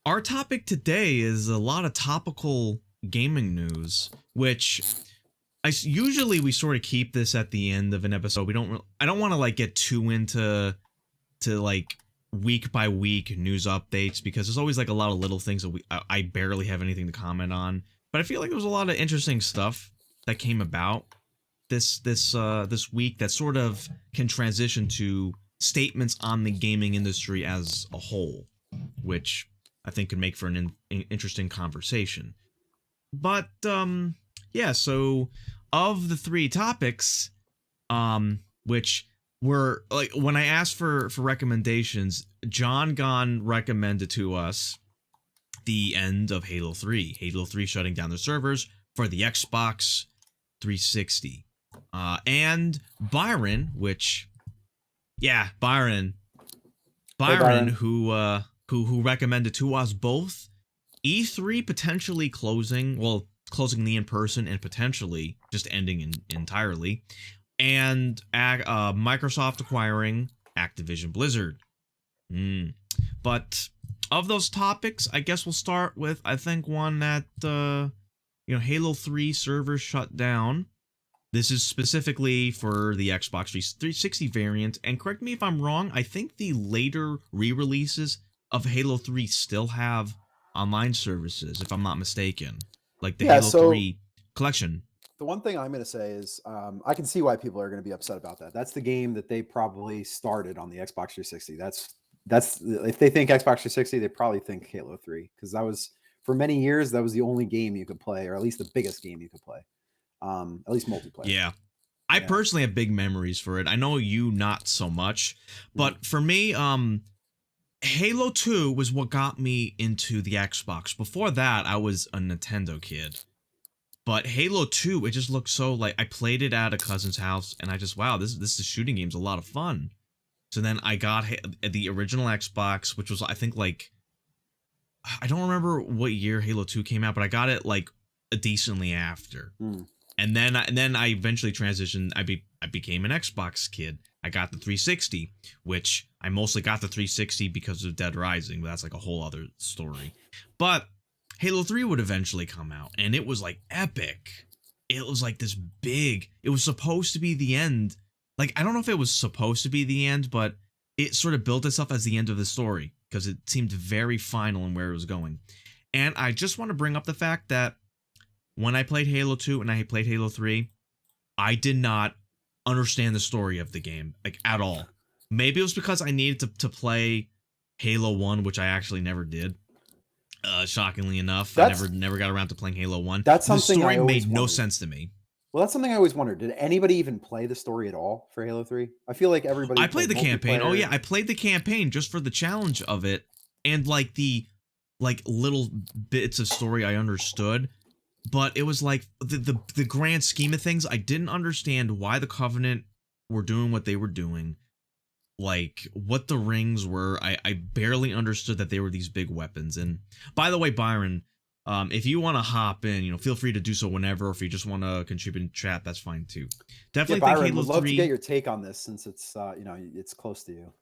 Our topic today is a lot of topical gaming news, which usually we sort of keep this at the end of an episode. I don't want to like get too into like week by week news updates because there's always like a lot of little things that I barely have anything to comment on. But I feel like there was a lot of interesting stuff that came about this week that sort of can transition to statements on the gaming industry as a whole, which I think could make for an interesting conversation. But yeah, so of the three topics, which were like when I asked for recommendations, John Gon recommended to us the end of Halo 3. Halo 3 shutting down the servers for the Xbox 360. And Byron, which yeah, Byron, Hey, Byron. who recommended to us both E3 potentially closing the in-person and potentially just ending entirely, and Microsoft acquiring Activision Blizzard. But of those topics, I guess we'll start with, I think, one that, Halo 3 servers shut down. This is specifically for the Xbox 360 variant, and correct me if I'm wrong, I think the later re-releases of Halo 3 still have online services, if I'm not mistaken. Like the Halo 3 collection. The one thing I'm going to say is I can see why people are going to be upset about that. That's the game that they probably started on the Xbox 360. That's if they think Xbox 360, they probably think Halo 3, because that was, for many years, that was the only game you could play, or at least the biggest game you could play. At least multiplayer. Yeah. I personally have big memories for it. I know you not so much, but for me, Halo 2 was what got me into the Xbox. Before that, I was a Nintendo kid. But Halo 2, it just looked so like, I played it at a cousin's house and I just, wow, this shooting game's a lot of fun. So then I got the original Xbox, which was, I think, like, I don't remember what year Halo 2 came out, but I got it like decently after. And then I eventually transitioned. I became an Xbox kid. I got the 360, which I mostly got the 360 because of Dead Rising, but that's like a whole other story. But Halo 3 would eventually come out, and it was like epic. It was like this big, it was supposed to be the end. Like, I don't know if it was supposed to be the end, but it sort of built itself as the end of the story because it seemed very final in where it was going. And I just want to bring up the fact that when I played Halo 2 and I played Halo 3, I did not understand the story of the game, like, at all. Maybe it was because I needed to play Halo 1, which I actually never did. Shockingly enough, I never got around to playing Halo 1. That's the something story made no sense to me. Well, that's something I always wondered. Did anybody even play the story at all for Halo 3? I feel like everybody. I played the campaign. Oh yeah, I played the campaign just for the challenge of it and like the little bits of story I understood. But it was like the grand scheme of things, I didn't understand why the Covenant were doing what they were doing. Like, what the rings were. I barely understood that they were these big weapons. And by the way, Byron, if you want to hop in, feel free to do so whenever. Or if you just want to contribute in chat, that's fine too. Definitely Byron, think Halo 3. Would love to get your take on this since it's it's close to you.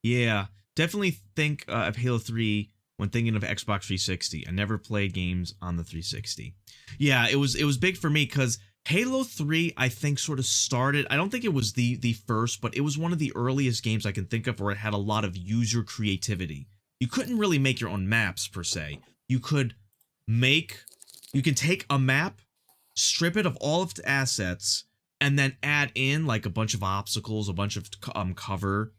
Yeah, definitely think of Halo 3 when thinking of Xbox 360. I never played games on the 360. Yeah, it was big for me because Halo 3, I think, sort of started, I don't think it was the first, but it was one of the earliest games I can think of where it had a lot of user creativity. You couldn't really make your own maps, per se. You can take a map, strip it of all of its assets, and then add in like a bunch of obstacles, a bunch of cover.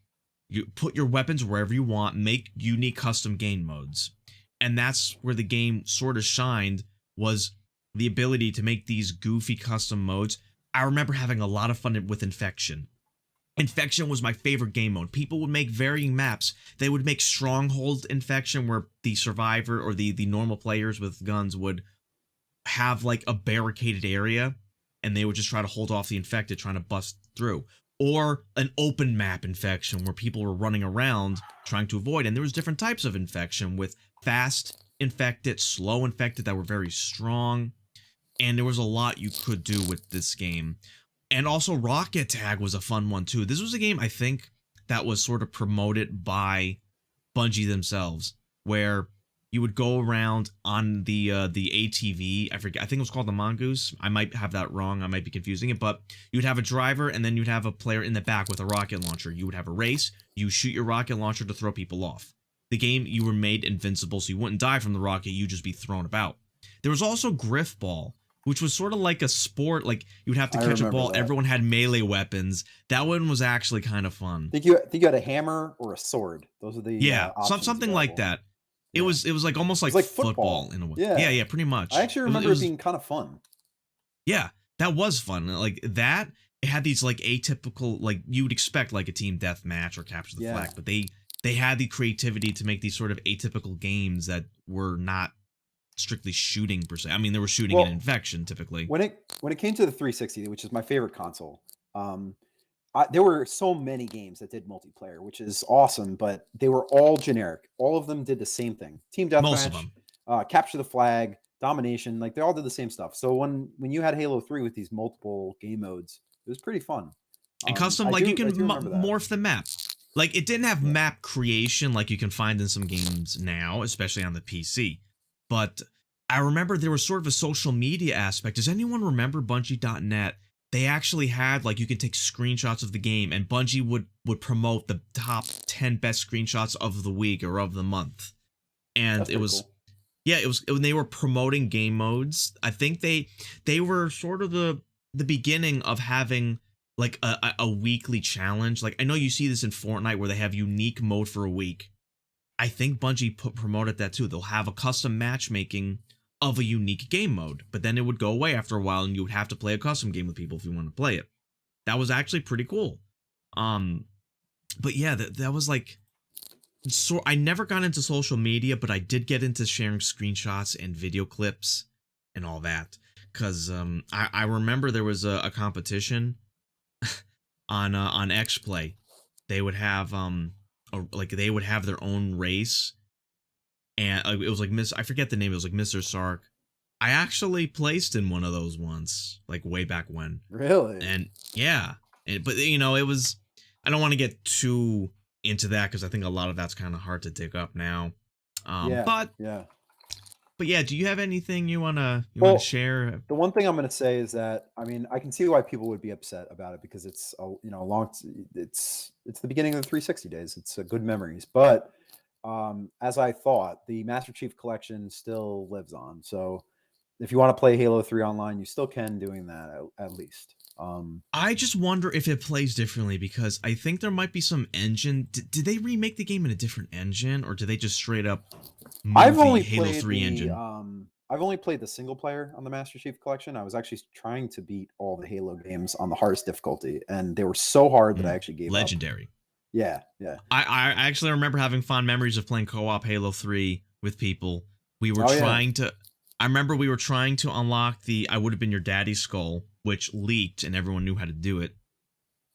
You put your weapons wherever you want, make unique custom game modes. And that's where the game sort of shined, was the ability to make these goofy custom modes. I remember having a lot of fun with Infection. Infection was my favorite game mode. People would make varying maps. They would make Stronghold Infection, where the survivor or the normal players with guns would have like a barricaded area, and they would just try to hold off the infected trying to bust through. Or an open map Infection where people were running around trying to avoid. And there was different types of Infection, with fast infected, slow infected that were very strong. And there was a lot you could do with this game. And also Rocket Tag was a fun one too. This was a game, I think, that was sort of promoted by Bungie themselves, where you would go around on the ATV. I forget. I think it was called the Mongoose. I might have that wrong. I might be confusing it. But you'd have a driver, and then you'd have a player in the back with a rocket launcher. You would have a race. You shoot your rocket launcher to throw people off. The game, you were made invincible, so you wouldn't die from the rocket. You'd just be thrown about. There was also Griff Ball, which was sort of like a sport. Like you would have to catch a ball. That. Everyone had melee weapons. That one was actually kind of fun. Think you had a hammer or a sword. Those are the something available. like that. It was like almost like football in a way. Yeah, pretty much. I actually remember it being kind of fun. Yeah, that was fun. Like that, it had these like atypical, like you would expect like a team deathmatch or capture the flag, but they had the creativity to make these sort of atypical games that were not strictly shooting per se. I mean, they were shooting and infection typically. When it came to the 360, which is my favorite console, there were so many games that did multiplayer, which is awesome, but they were all generic. All of them did the same thing. Team deathmatch, most of them. Capture the flag, domination, like they all did the same stuff. So when you had Halo 3 with these multiple game modes, it was pretty fun. And custom, like you can morph the map. Like it didn't have map creation like you can find in some games now, especially on the PC. But I remember there was sort of a social media aspect. Does anyone remember Bungie.net? They actually had, like, you could take screenshots of the game, and Bungie would promote the top 10 best screenshots of the week or of the month. And it was, cool. Yeah, it was when they were promoting game modes. I think they were sort of the beginning of having like a weekly challenge. Like I know you see this in Fortnite where they have unique mode for a week. I think Bungie promoted that too. They'll have a custom matchmaking of a unique game mode, but then it would go away after a while and you would have to play a custom game with people if you want to play it. That was actually pretty cool. But yeah, that was like, so I never got into social media, but I did get into sharing screenshots and video clips and all that. Cause I remember there was a competition on XPlay. They would have they would have their own race. And it was like I forget the name. It was like Mr. Sark. I actually placed in one of those once, like way back when. Really? And yeah, but you know, it was. I don't want to get too into that because I think a lot of that's kind of hard to dig up now. But yeah, do you have anything you wanna share? The one thing I'm gonna say is that I mean I can see why people would be upset about it because it's it's the beginning of the 360 days. It's good memories, but as I thought, the Master Chief Collection still lives on. So if you want to play Halo 3 online, you still can doing that at least. I just wonder if it plays differently because I think there might be some engine. Did they remake the game in a different engine or did they just straight up move the Halo 3 engine? I've only played the single player on the Master Chief Collection. I was actually trying to beat all the Halo games on the hardest difficulty, and they were so hard that I actually gave up. Legendary. Yeah. I actually remember having fond memories of playing co-op Halo 3 with people. We were trying to. I remember we were trying to unlock the I Would Have Been Your Daddy's Skull, which leaked and everyone knew how to do it.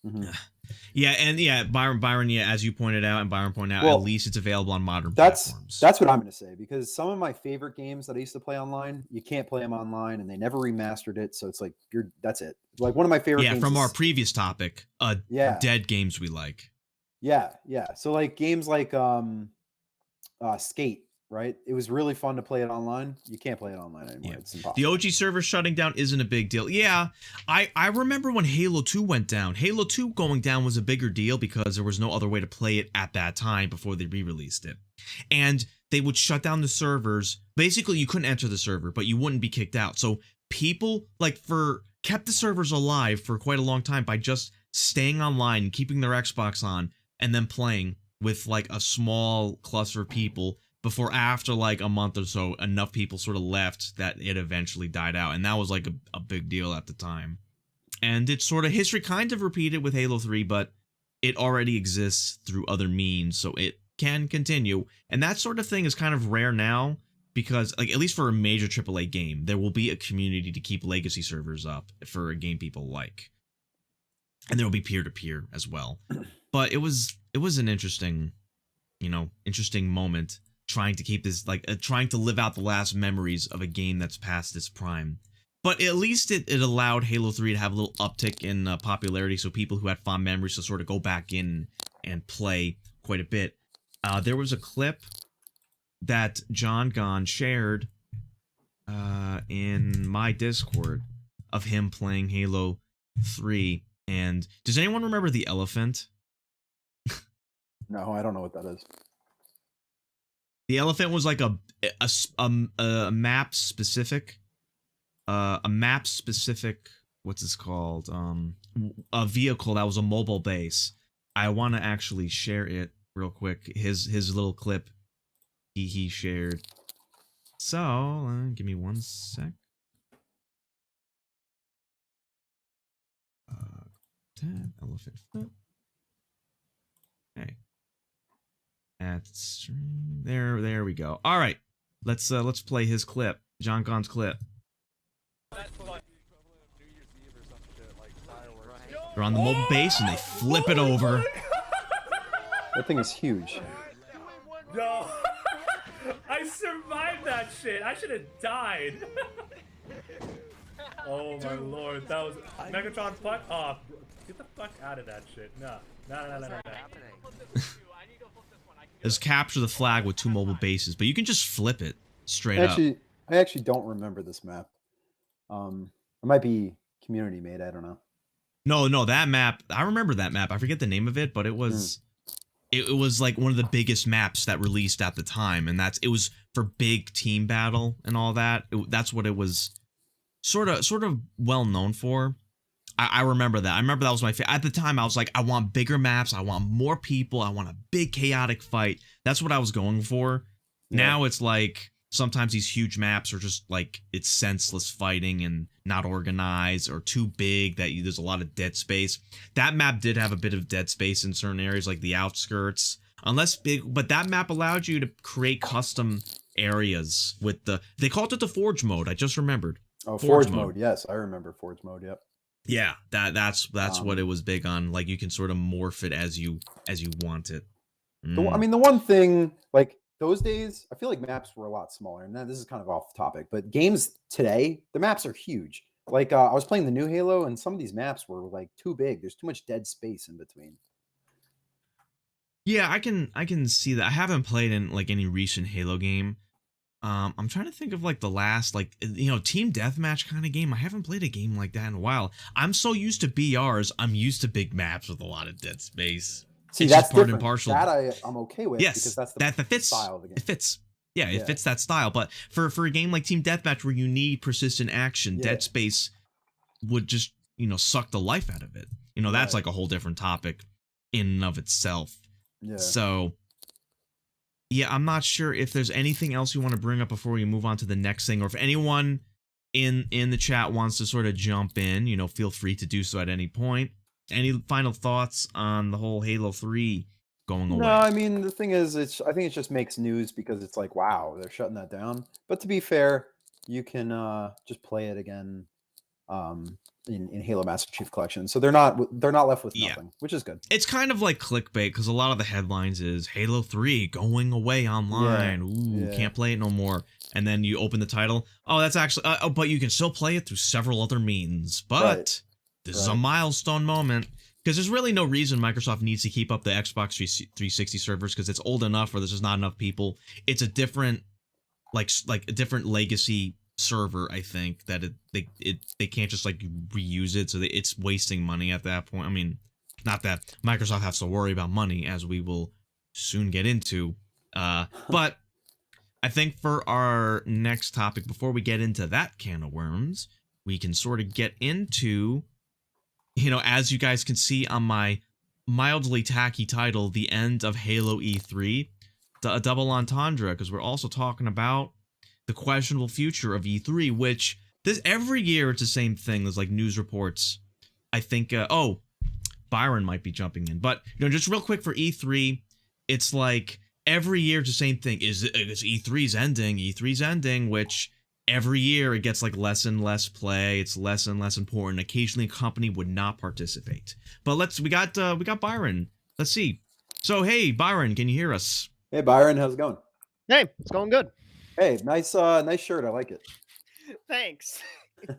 Mm-hmm. Byron, as you pointed out, and Byron pointed out, at least it's available on modern platforms. That's what I'm going to say, because some of my favorite games that I used to play online, you can't play them online, and they never remastered it, so it's like, that's it. Like, one of my favorite games from our previous topic, dead games we like. Yeah. So, like, games like Skate, right? It was really fun to play it online. You can't play it online anymore. Yeah. It's impossible. The OG server shutting down isn't a big deal. Yeah, I remember when Halo 2 went down. Halo 2 going down was a bigger deal because there was no other way to play it at that time before they re-released it. And they would shut down the servers. Basically, you couldn't enter the server, but you wouldn't be kicked out. So people kept the servers alive for quite a long time by just staying online, keeping their Xbox on, and then playing with like a small cluster of people. Before, after like a month or so, enough people sort of left that it eventually died out. And that was like a big deal at the time. And it's sort of history kind of repeated with Halo 3, but it already exists through other means, so it can continue. And that sort of thing is kind of rare now because, like, at least for a major AAA game, there will be a community to keep legacy servers up for a game people like. And there will be peer-to-peer as well. But it was an interesting moment. Trying to keep this, trying to live out the last memories of a game that's past its prime. But at least it allowed Halo 3 to have a little uptick in popularity, so people who had fond memories to sort of go back in and play quite a bit. There was a clip that John Gon shared in my Discord of him playing Halo 3. And does anyone remember the elephant? No, I don't know what that is. The elephant was like a map specific, what's this called? A vehicle that was a mobile base. I want to actually share it real quick. His little clip he shared. So give me one sec. 10 elephant flip. Okay. At stream. There we go. All right. Let's play his clip. John Gon's clip. They're on the mobile base and they flip it over. That thing is huge. No. I survived that shit. I should have died. Oh my lord. That was Megatron putt. Oh, get the fuck out of that shit. No. No. Just capture the flag with 2 mobile bases, but you can just flip it straight up. I actually don't remember this map. It might be community made. I don't know. No, that map. I remember that map. I forget the name of it, but it was it was like one of the biggest maps that released at the time, and it was for big team battle and all that. That's what it was sort of well known for. I remember that. I remember that was my favorite. At the time, I was like, I want bigger maps. I want more people. I want a big chaotic fight. That's what I was going for. Yeah. Now it's like sometimes these huge maps are just like it's senseless fighting and not organized or too big that there's a lot of dead space. That map did have a bit of dead space in certain areas like the outskirts. But that map allowed you to create custom areas with they called it the Forge mode. I just remembered. Oh, Forge mode. Yes, I remember Forge mode. Yep. Yeah, that's what it was big on. Like you can sort of morph it as you want it. I mean, the one thing, like those days, I feel like maps were a lot smaller. And this is kind of off topic, but games today, the maps are huge. Like I was playing the new Halo, and some of these maps were like too big. There's too much dead space in between. Yeah, I can see that. I haven't played in like any recent Halo game. I'm trying to think of like the last team deathmatch kind of game. I haven't played a game like that in a while. I'm so used to BRs. I'm used to big maps with a lot of dead space. See, it's that's different. That I'm okay with. Yes, because that's the fits, style of the game. It fits. Yeah, it fits that style. But for a game like Team Deathmatch where you need persistent action, dead space would just suck the life out of it. That's like a whole different topic in and of itself. Yeah. So. Yeah, I'm not sure if there's anything else you want to bring up before we move on to the next thing, or if anyone in the chat wants to sort of jump in, feel free to do so at any point. Any final thoughts on the whole Halo 3 going away? No, I mean, the thing is, I think it just makes news because it's like, wow, they're shutting that down. But to be fair, you can just play it again in Halo Master Chief Collection. So they're not left with nothing, which is good. It's kind of like clickbait because a lot of the headlines is Halo 3 going away online. Can't play it no more. And then you open the title. Oh, that's actually but you can still play it through several other means. But this is a milestone moment because there's really no reason Microsoft needs to keep up the Xbox 360 servers because it's old enough or there's just not enough people. It's a different like a different legacy server. I think that they can't just like reuse it, so it's wasting money at that point. I mean, not that Microsoft has to worry about money, as we will soon get into, but I think for our next topic, before we get into that can of worms, we can sort of get into, as you guys can see on my mildly tacky title, the end of Halo E3, a double entendre, because we're also talking about the questionable future of E3, which every year it's the same thing. There's like news reports. I think, Byron might be jumping in, but just real quick for E3, it's like every year it's the same thing. Is E3's ending? E3's ending, which every year it gets like less and less play. It's less and less important. Occasionally a company would not participate. But we got Byron. Let's see. So hey, Byron, can you hear us? Hey, Byron, how's it going? Hey, it's going good. Hey, nice shirt. I like it. Thanks.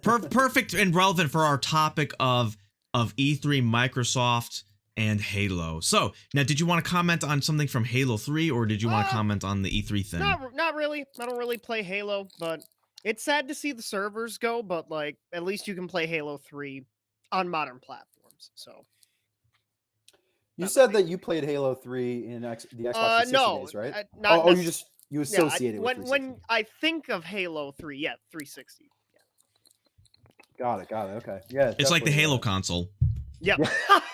Perfect and relevant for our topic of E3, Microsoft, and Halo. So now, did you want to comment on something from Halo 3, or did you want to comment on the E3 thing? Not really. I don't really play Halo, but it's sad to see the servers go. But like, at least you can play Halo 3 on modern platforms. So You not said really. that you played Halo 3 in the Xbox 360 No, days, right? not You necess- just you yeah, associate it with when 360. I think of Halo 3, yeah, 360. Got it. Okay. Yeah. It's like the definitely, Halo console. Yeah.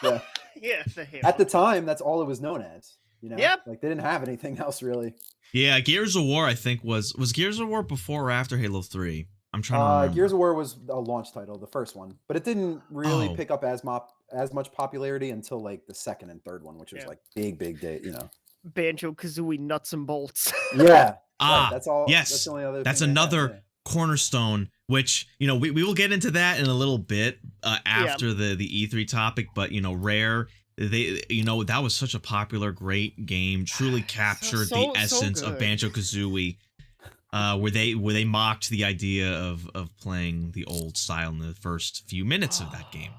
Yeah. Yeah, the Halo. At the time, that's all it was known as. You know, Yeah. like they didn't have anything else really. Yeah, Gears of War, I think was Gears of War before or after Halo 3? I'm trying to remember. Gears of War was a launch title, the first one, but it didn't really Oh. pick up as much popularity until like the second and third one, which was Yeah. like big day. You know. Banjo Kazooie nuts and bolts. Yeah. Ah, right, that's all. yes, That's the only other. That's thing they had, another yeah. cornerstone, which, you know, we will get into that in a little bit after the E3 topic, but, you know, Rare, they, you know, that was such a popular, great game, truly captured the essence of good. Banjo-Kazooie, where they mocked the idea of playing the old style in the first few minutes of that game.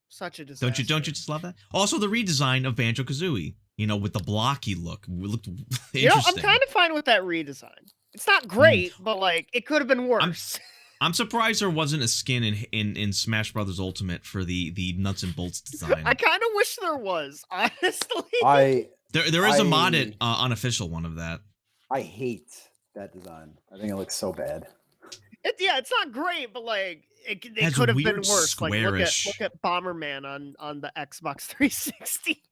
Such a disaster. Don't you just love that? Also, the redesign of Banjo-Kazooie, you know, with the blocky look, looked interesting. You know, I'm kind of fine with that redesign. It's not great, but like it could have been worse. I'm surprised there wasn't a skin in Smash Brothers Ultimate for the nuts and bolts design. I kind of wish there was, honestly. There is a modded unofficial one of that. I hate that design. I think it looks so bad. It's not great, but like it Has could have weird been worse. Like squarish- look at Bomberman on the Xbox 360.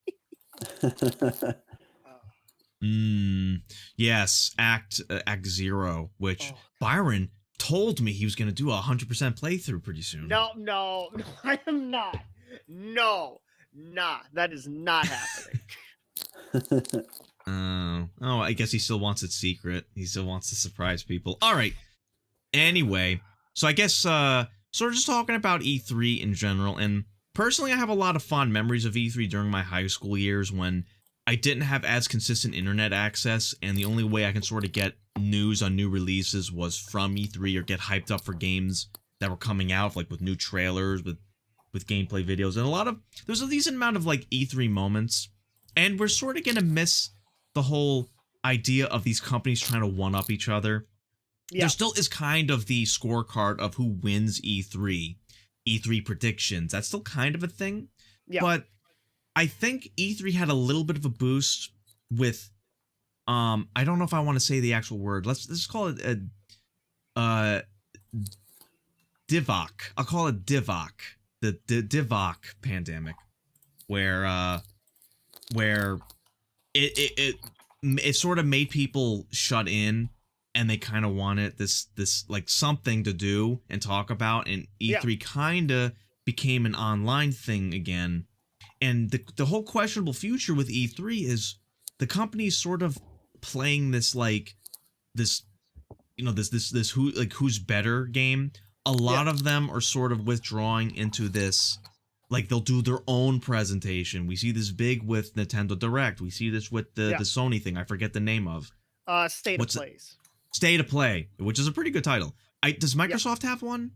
Yes, Act 0, which Oh. Byron told me he was going to do a 100% playthrough pretty soon. No, I am not. No, that is not happening. Oh, I guess he still wants it secret. He still wants to surprise people. All right. Anyway, so I guess sort of just talking about E3 in general, and personally, I have a lot of fond memories of E3 during my high school years when I didn't have as consistent internet access, and the only way I can sort of get news on new releases was from E3 or get hyped up for games that were coming out, like with new trailers, with gameplay videos, and there's a decent amount of like E3 moments, and we're sort of gonna miss the whole idea of these companies trying to one-up each other. Yeah. There still is kind of the scorecard of who wins E3 predictions. That's still kind of a thing. Yeah. But I think E3 had a little bit of a boost with I don't know if I want to say the actual word. Let's call it a Divock. I'll call it Divock. The Divock pandemic, where it sort of made people shut in, and they kind of wanted this like something to do and talk about, and E3 kind of became an online thing again. And the whole questionable future with E3 is the company's sort of playing this like this, you know, this who's better game. A lot of them are sort of withdrawing into this, like they'll do their own presentation. We see this big with Nintendo Direct. We see this with the Sony thing. I forget the name of. State of Plays. State of Play, which is a pretty good title. Does Microsoft have one?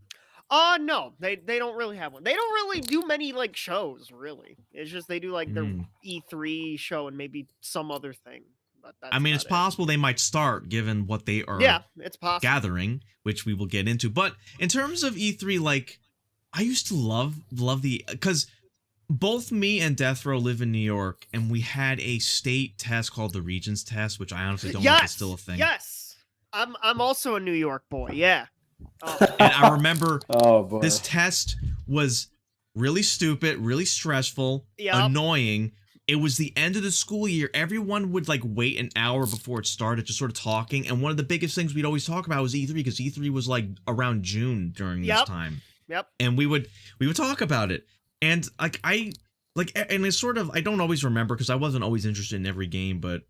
No, they don't really have one. They don't really do many like shows, really. It's just they do like their E3 show and maybe some other thing. But that's I mean, it's about it. possible they might start, given what they are it's possible. gathering, which we will get into. But in terms of E3, like, I used to love because both me and Death Row live in New York, and we had a state test called the Regents Test, which I honestly don't know if it's still a thing. Yes, I'm also a New York boy. Yeah. Oh. And I remember Oh boy. this test was really stupid, really stressful, annoying. It was the end of the school year. Everyone would like wait an hour before it started, just sort of talking. And one of the biggest things we'd always talk about was E3, because E3 was like around June during this time. Yep. And we would talk about it. And and it's sort of, I don't always remember because I wasn't always interested in every game, but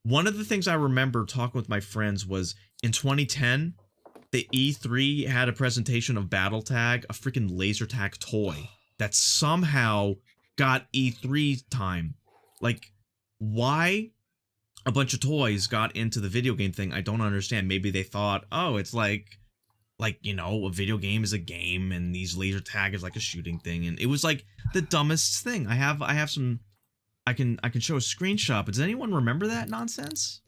one of the things I remember talking with my friends was in 2010, the E3 had a presentation of BattleTag, a freaking laser tag toy that somehow got E3 time. Like, why a bunch of toys got into the video game thing, I don't understand. Maybe they thought, oh, it's like like, you know, a video game is a game and these laser tag is like a shooting thing, and it was like the dumbest thing. I have some. I can show a screenshot. But does anyone remember that nonsense?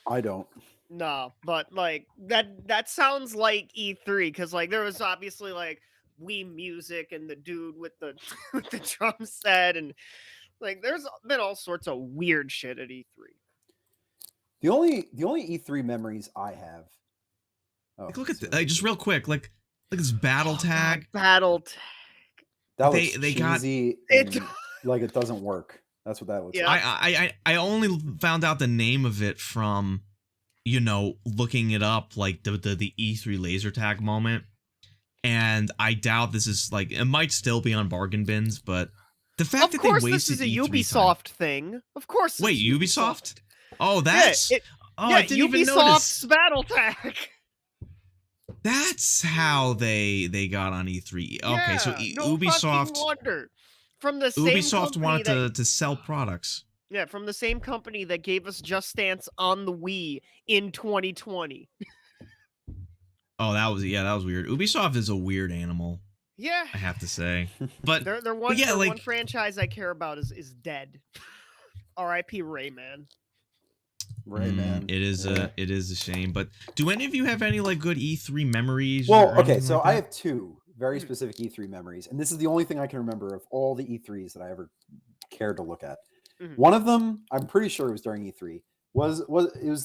I don't. No, but like that sounds like E3 because like there was obviously like Wii Music and the dude with the with the drum set and like there's been all sorts of weird shit at E3. The only E3 memories I have. Oh, Like, look at just real quick, like this battle tag. Battle tag. that looks they got- cheesy It- and, like it doesn't work. That's what that looks Yeah. like. I only found out the name of it from, you know, looking it up, like the E3 laser tag moment. And I doubt this is like, it might still be on bargain bins, but the fact Of that course, they this wasted is a E3 Ubisoft thing. Of course. Wait, it's Ubisoft? Oh, that's Yeah, I didn't even Ubisoft's notice. battle tag. That's how they got on E3. Okay, so Yeah, no fucking Ubisoft wonder. From the same Ubisoft company wanted that, to sell products. Yeah, from the same company that gave us Just Dance on the Wii in 2020. Oh, that was weird. Ubisoft is a weird animal, Yeah. I have to say. But They're one, yeah, their like- one franchise I care about is dead. R.I.P. Rayman. Rayman. it is Yeah. it is a shame. But do any of you have any like good E3 memories? Well, or okay, anything so like I that? have two very specific E3 memories, and this is the only thing I can remember of all the E3s that I ever cared to look at. Mhm. One of them, I'm pretty sure it was during E3, was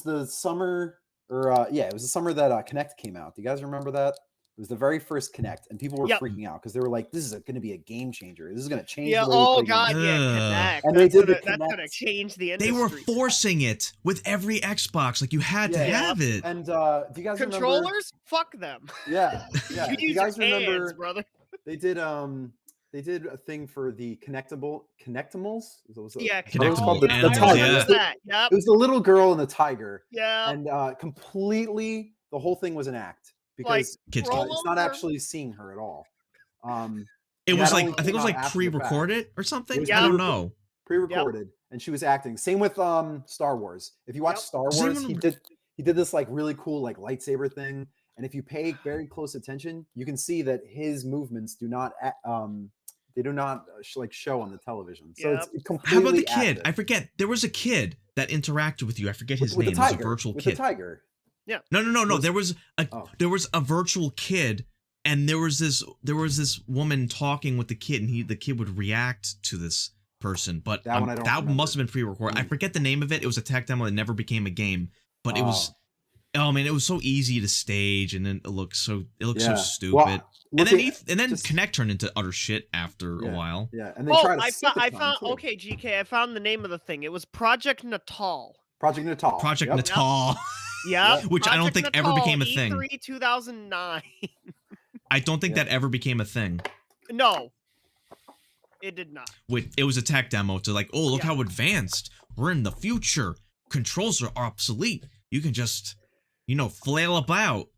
the summer, or it was the summer that Connect came out. Do you guys remember that? It was the very first Connect, and people were Yep. freaking out because they were like, "This is going to be a game changer. This is going to change." Yeah. the way we Oh play games." God. Yeah. Ugh. Connect. And they That's did the gonna, that's gonna Connect. change the They industry. were forcing it with every Xbox. Like you had to Yeah. have it. And do you guys remember? Controllers? Fuck them. Yeah, yeah. You Do you use your guys remember? hands, brother. They did a thing for the connectimals. Was it- Yeah. what was it called? The animals, tiger. yeah. It was the- That. Yep. It was the little girl and the tiger, Yeah. and completely the whole thing was an act because Kids roll it's not over. actually seeing her at all. It and was that like, only I think it came was out like after the fact. pre-recorded or something. was I don't pre-recorded. know. Pre-recorded, and she was acting. Same with Star Wars. If you watch Yep. Star Does Wars, anyone- he did this like really cool like lightsaber thing, and if you pay very close attention, you can see that his movements do not like show on the television. So Yep. it's completely. How about the kid? active. I forget. There was a kid that interacted with you. I forget his with name. the It was tiger, a virtual with kid. the tiger. No. Was- There was Oh. a virtual kid, and there was this woman talking with the kid, and the kid would react to this person. But That one I don't that remember. must have been pre-recorded. I forget the name of it. It was a tech demo that never became a game. But it was, Oh. oh man, it was so easy to stage, and then it looked so Yeah. stupid. Well, and look then at- and then just- Connect turned into utter shit after a while. Yeah, and they Oh, try to. I skip found. a I ton, found. too. Okay, GK. I found the name of the thing. It was Project Natal. Project Natal. Project Yep. Natal. Yeah. Which I don't think ever became a thing. E3 2009. I don't think Yeah. that ever became a thing. No, it did not. It was a tech demo to like, oh, look Yeah. how advanced we're in the future. Controls are obsolete. You can just, flail about.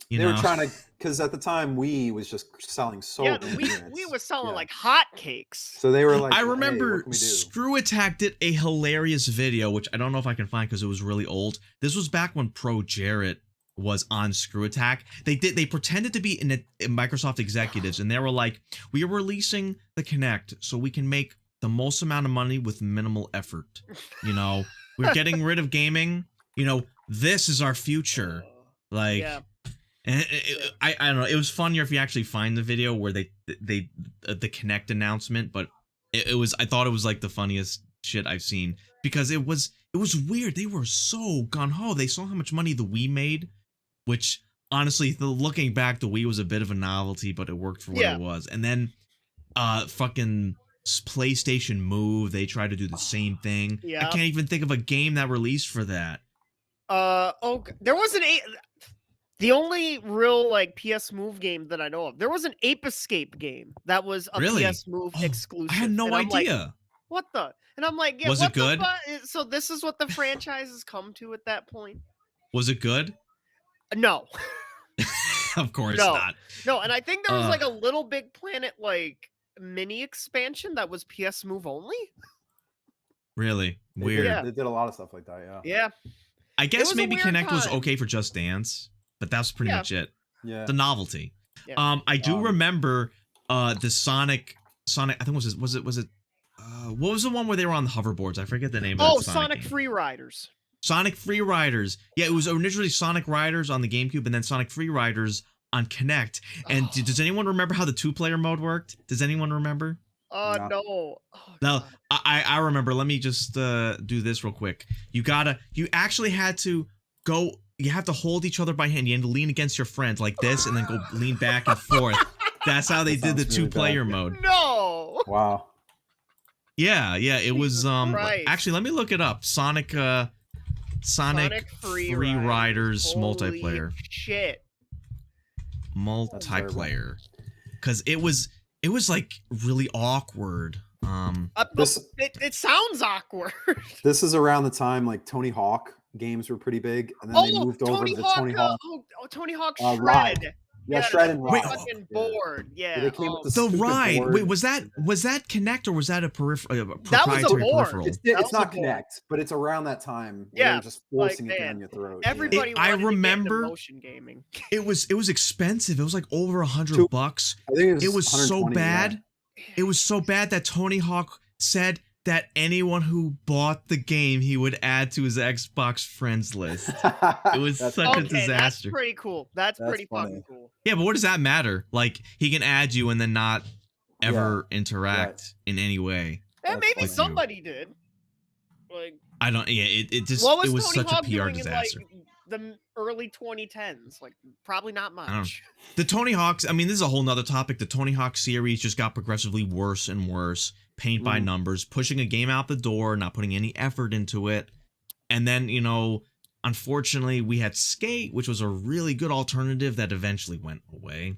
They were trying to, because at the time Wii was just selling so Yeah, many we units. was selling Yeah. like hotcakes. So they were like, I "Hey, remember what can we do?" Screw Attack did a hilarious video, which I don't know if I can find because it was really old. This was back when Pro Jarrett was on Screw Attack. They pretended to be in Microsoft executives, and they were like, "We are releasing the Kinect so we can make the most amount of money with minimal effort. We're getting rid of gaming. This is our future." Like, Yeah. and I don't know. It was funnier if you actually find the video where the Kinect announcement, but I thought it was like the funniest shit I've seen because it was weird. They were so gung ho. They saw how much money the Wii made, which honestly, looking back, the Wii was a bit of a novelty, but it worked for what Yeah. it was. And then, fucking PlayStation Move, they tried to do the same thing. I Yeah. can't even think of a game that released for that. There was the only real like PS Move game that I know of. There was an Ape Escape game that was a Really? PS Move Oh, exclusive. I had no and I'm like, idea. what the? And I'm like, yeah, Was it what the good? So this is what the franchise has come to at that point. Was it good? No, Of course No. not. no, and I think there was Uh. like a Little Big Planet like mini expansion that was PS Move only. Really They weird. did, Yeah. they did a lot of stuff like that. Yeah. Yeah, I guess was a maybe weird Kinect was time. okay for Just Dance, but that's pretty Yeah. much it. Yeah. The novelty. Yeah. I do remember the Sonic. I think was it what was the one where they were on the hoverboards? I forget the name of Oh, that Sonic game. Free Riders. Sonic Free Riders. Yeah, it was originally Sonic Riders on the GameCube, and then Sonic Free Riders on Kinect. And does anyone remember how the 2-player mode worked? Does anyone remember? No. No. Oh, No, God. I remember. Let me just do this real quick. You actually had to go. You have to hold each other by hand. You had to lean against your friends like this, and then go lean back and forth. That's how they did the sounds really 2-player bad. mode. No. Wow. Yeah, it was Jesus Christ. actually let me look it up. Sonic Free Riders Holy multiplayer. Shit. Multiplayer. Cuz it was like really awkward. It sounds awkward. This is around the time like Tony Hawk games were pretty big, and then they moved over to the Tony Hawk. Tony Hawk Ride. Shred. Yeah, Shred and Wait, Ride. Fucking board. Yeah. They came with The stupid ride. board. Wait, was that Kinect or was that a proprietary board. peripheral? It's That was not a board. Connect, but it's around that time. Where Yeah, they were just forcing like, it man, down your throat. Everybody I wanted to get into remember- motion gaming. It was expensive. It was like over $100. I think It was so 120, bad. It was so bad that Tony Hawk said that anyone who bought the game he would add to his Xbox friends list. Yeah. It was That's such a funny. Okay, that's disaster. pretty cool. That's That's pretty funny. fucking cool. Yeah, but what does that matter? Like he can add you and then not ever interact in any way. And That's maybe funny. somebody did. Like, I don't. Yeah, it just what was it was Tony such a Hawk PR doing disaster. in like the early 2010s? Like, probably not don't know. much. The Tony Hawks. I mean, this is a whole nother topic. The Tony Hawk series just got progressively worse and worse. Paint by numbers, pushing a game out the door, not putting any effort into it. And then, unfortunately, we had Skate, which was a really good alternative that eventually went away.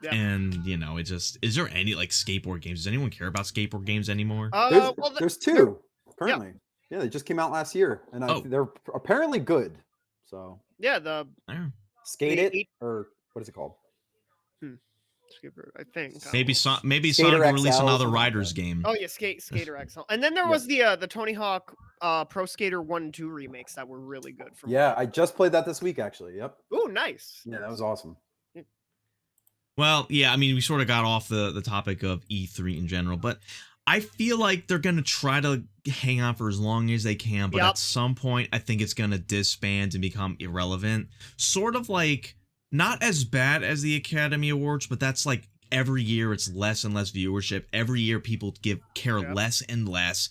Yeah. And, it just, is there any like skateboard games? Does anyone care about skateboard games anymore? There's two currently. Yeah, they just came out last year, and they're apparently good. So yeah, Skate the- It, or what is it called? I think. Maybe Sonic Skater will release XL, another something like Riders that. game. Oh yeah, Skater XL. And then there was the Tony Hawk Pro Skater 1 and 2 remakes that were really good. Yeah, I just played that this week actually. Yep. Oh, nice. Yeah, that was awesome. Well, yeah, I mean, we sort of got off the topic of E3 in general, but I feel like they're going to try to hang on for as long as they can, but at some point, I think it's going to disband and become irrelevant. Sort of like, not as bad as the Academy Awards, but that's like every year it's less and less viewership. Every year people care less and less.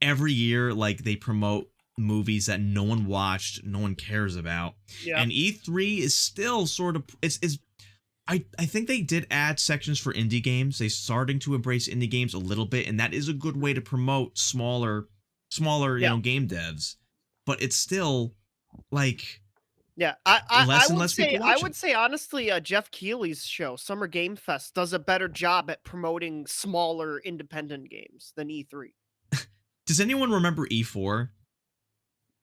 Every year, like, they promote movies that no one watched, no one cares about. Yeah. And E3 is still sort of, I think they did add sections for indie games. They're starting to embrace indie games a little bit, and that is a good way to promote smaller, game devs. But it's still like, yeah, I less would say honestly, Jeff Keighley's show, Summer Game Fest, does a better job at promoting smaller independent games than E3. Does anyone remember E4?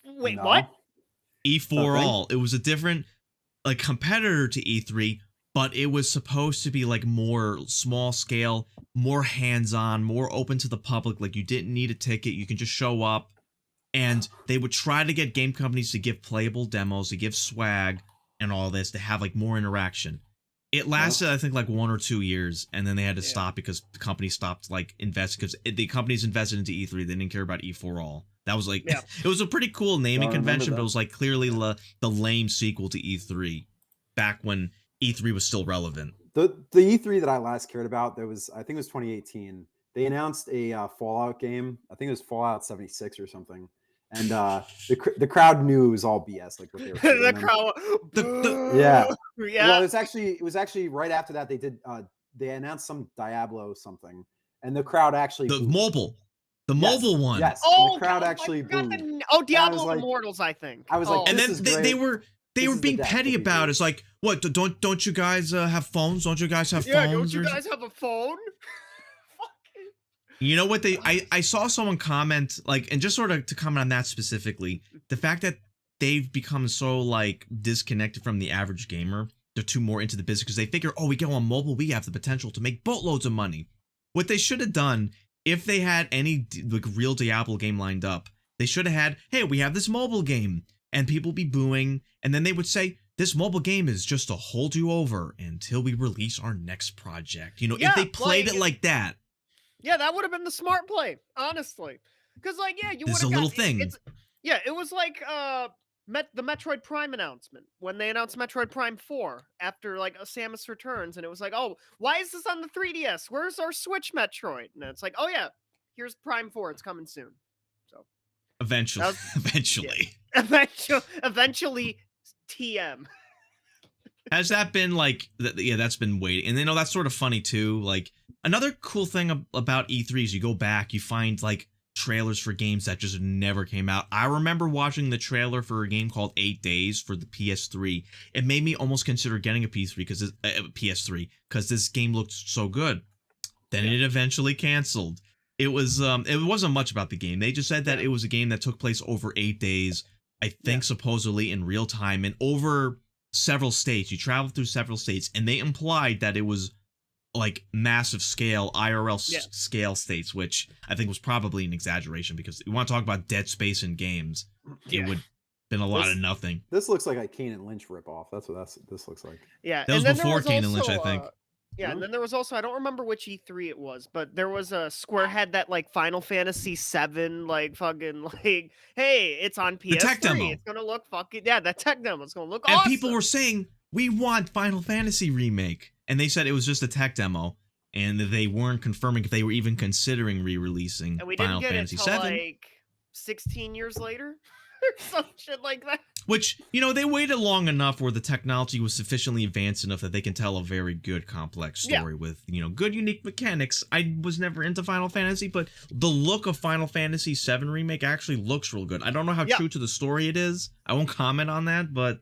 Wait, No. what? E4 Okay. All. It was a different like competitor to E3, but it was supposed to be like more small scale, more hands-on, more open to the public. Like you didn't need a ticket, you can just show up. And they would try to get game companies to give playable demos, to give swag and all this, to have like more interaction. It lasted, I think, like 1 or 2 years, and then they had to stop because the company stopped like investing, because the companies invested into E3. They didn't care about E4 All. That was like, it was a pretty cool naming convention, but it was like clearly the lame sequel to E3 back when E3 was still relevant. The E3 that I last cared about, I think it was 2018. They announced a Fallout game. I think it was Fallout 76 or something. And the crowd knew it was all BS, like what they were saying. The crowd. Yeah. Yeah. Well, it was actually right after that they announced some Diablo something, and the crowd actually The booed. mobile one. Yes. Oh, the crowd God, actually I forgot booed. Diablo like- Immortals, I think. I was like, And this then is they great. were This is the being death petty of about it. E3. It's like, what? Don't you guys have phones? Don't you guys have Yeah, phones? don't you or guys have a phone? You know what I saw someone comment, like, and just sort of to comment on that specifically, the fact that they've become so like disconnected from the average gamer. They're too more into the business because they figure, we go on mobile, we have the potential to make boatloads of money. What they should have done, if they had any like real Diablo game lined up, they should have had, hey, we have this mobile game, and people be booing, and then they would say, this mobile game is just to hold you over until we release our next project. You know, Yeah, if they played like- it like that, Yeah, that would have been the smart play, honestly. Because, like, yeah, you would there's a have little got thing. Yeah, it was like the Metroid Prime announcement when they announced Metroid Prime 4 after like Samus Returns, and it was like, oh, why is this on the 3DS? Where's our Switch Metroid? And it's like, oh yeah, here's Prime 4. It's coming soon. So Eventually, was- eventually. eventually, TM. Has that been like, yeah, that's been waiting. And you know, that's sort of funny too. Like, another cool thing about E3 is you go back, you find like trailers for games that just never came out. I remember watching the trailer for a game called 8 Days for the PS3. It made me almost consider getting a PS3 because this game looked so good. Then it eventually canceled. It wasn't much about the game. They just said that it was a game that took place over 8 days, I think supposedly in real time and over several states. You traveled through several states, and they implied that it was like massive scale IRL scale states, which I think was probably an exaggeration because you want to talk about dead space in games, it would been a lot of nothing. This looks like a Kane and Lynch ripoff. That's what this looks like. Yeah, that was and then before there was Kane and Lynch, I also, think. Yeah, and then there was also, I don't remember which E3 it was, but there was a Square had that like Final Fantasy 7 like fucking like, hey, it's on PS3. The tech demo. It's gonna look fucking that tech demo. It's gonna look And awesome. people were saying we want Final Fantasy remake, and they said it was just a tech demo, and they weren't confirming if they were even considering re-releasing and we Final didn't get Fantasy it till 7. like 16 years later or some shit like that. Which, you know, they waited long enough where the technology was sufficiently advanced enough that they can tell a very good, complex story with, you know, good, unique mechanics. I was never into Final Fantasy, but the look of Final Fantasy VII Remake actually looks real good. I don't know how true to the story it is. I won't comment on that, but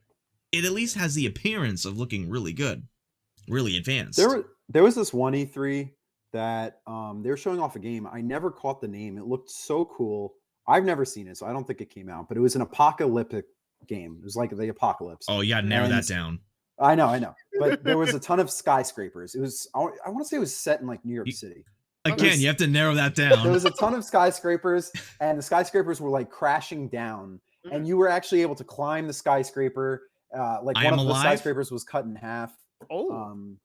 it at least has the appearance of looking really good, really advanced. There was this one E3 that they were showing off a game. I never caught the name. It looked so cool. I've never seen it, so I don't think it came out, but it was an apocalyptic game. It was like the apocalypse. Oh, yeah, narrow that down. I know. But there was a ton of skyscrapers. It was, I want to say it was set in like New York City. Again, you have to narrow that down. There was a ton of skyscrapers, and the skyscrapers were like crashing down, and you were actually able to climb the skyscraper. Like one of the skyscrapers was cut in half. The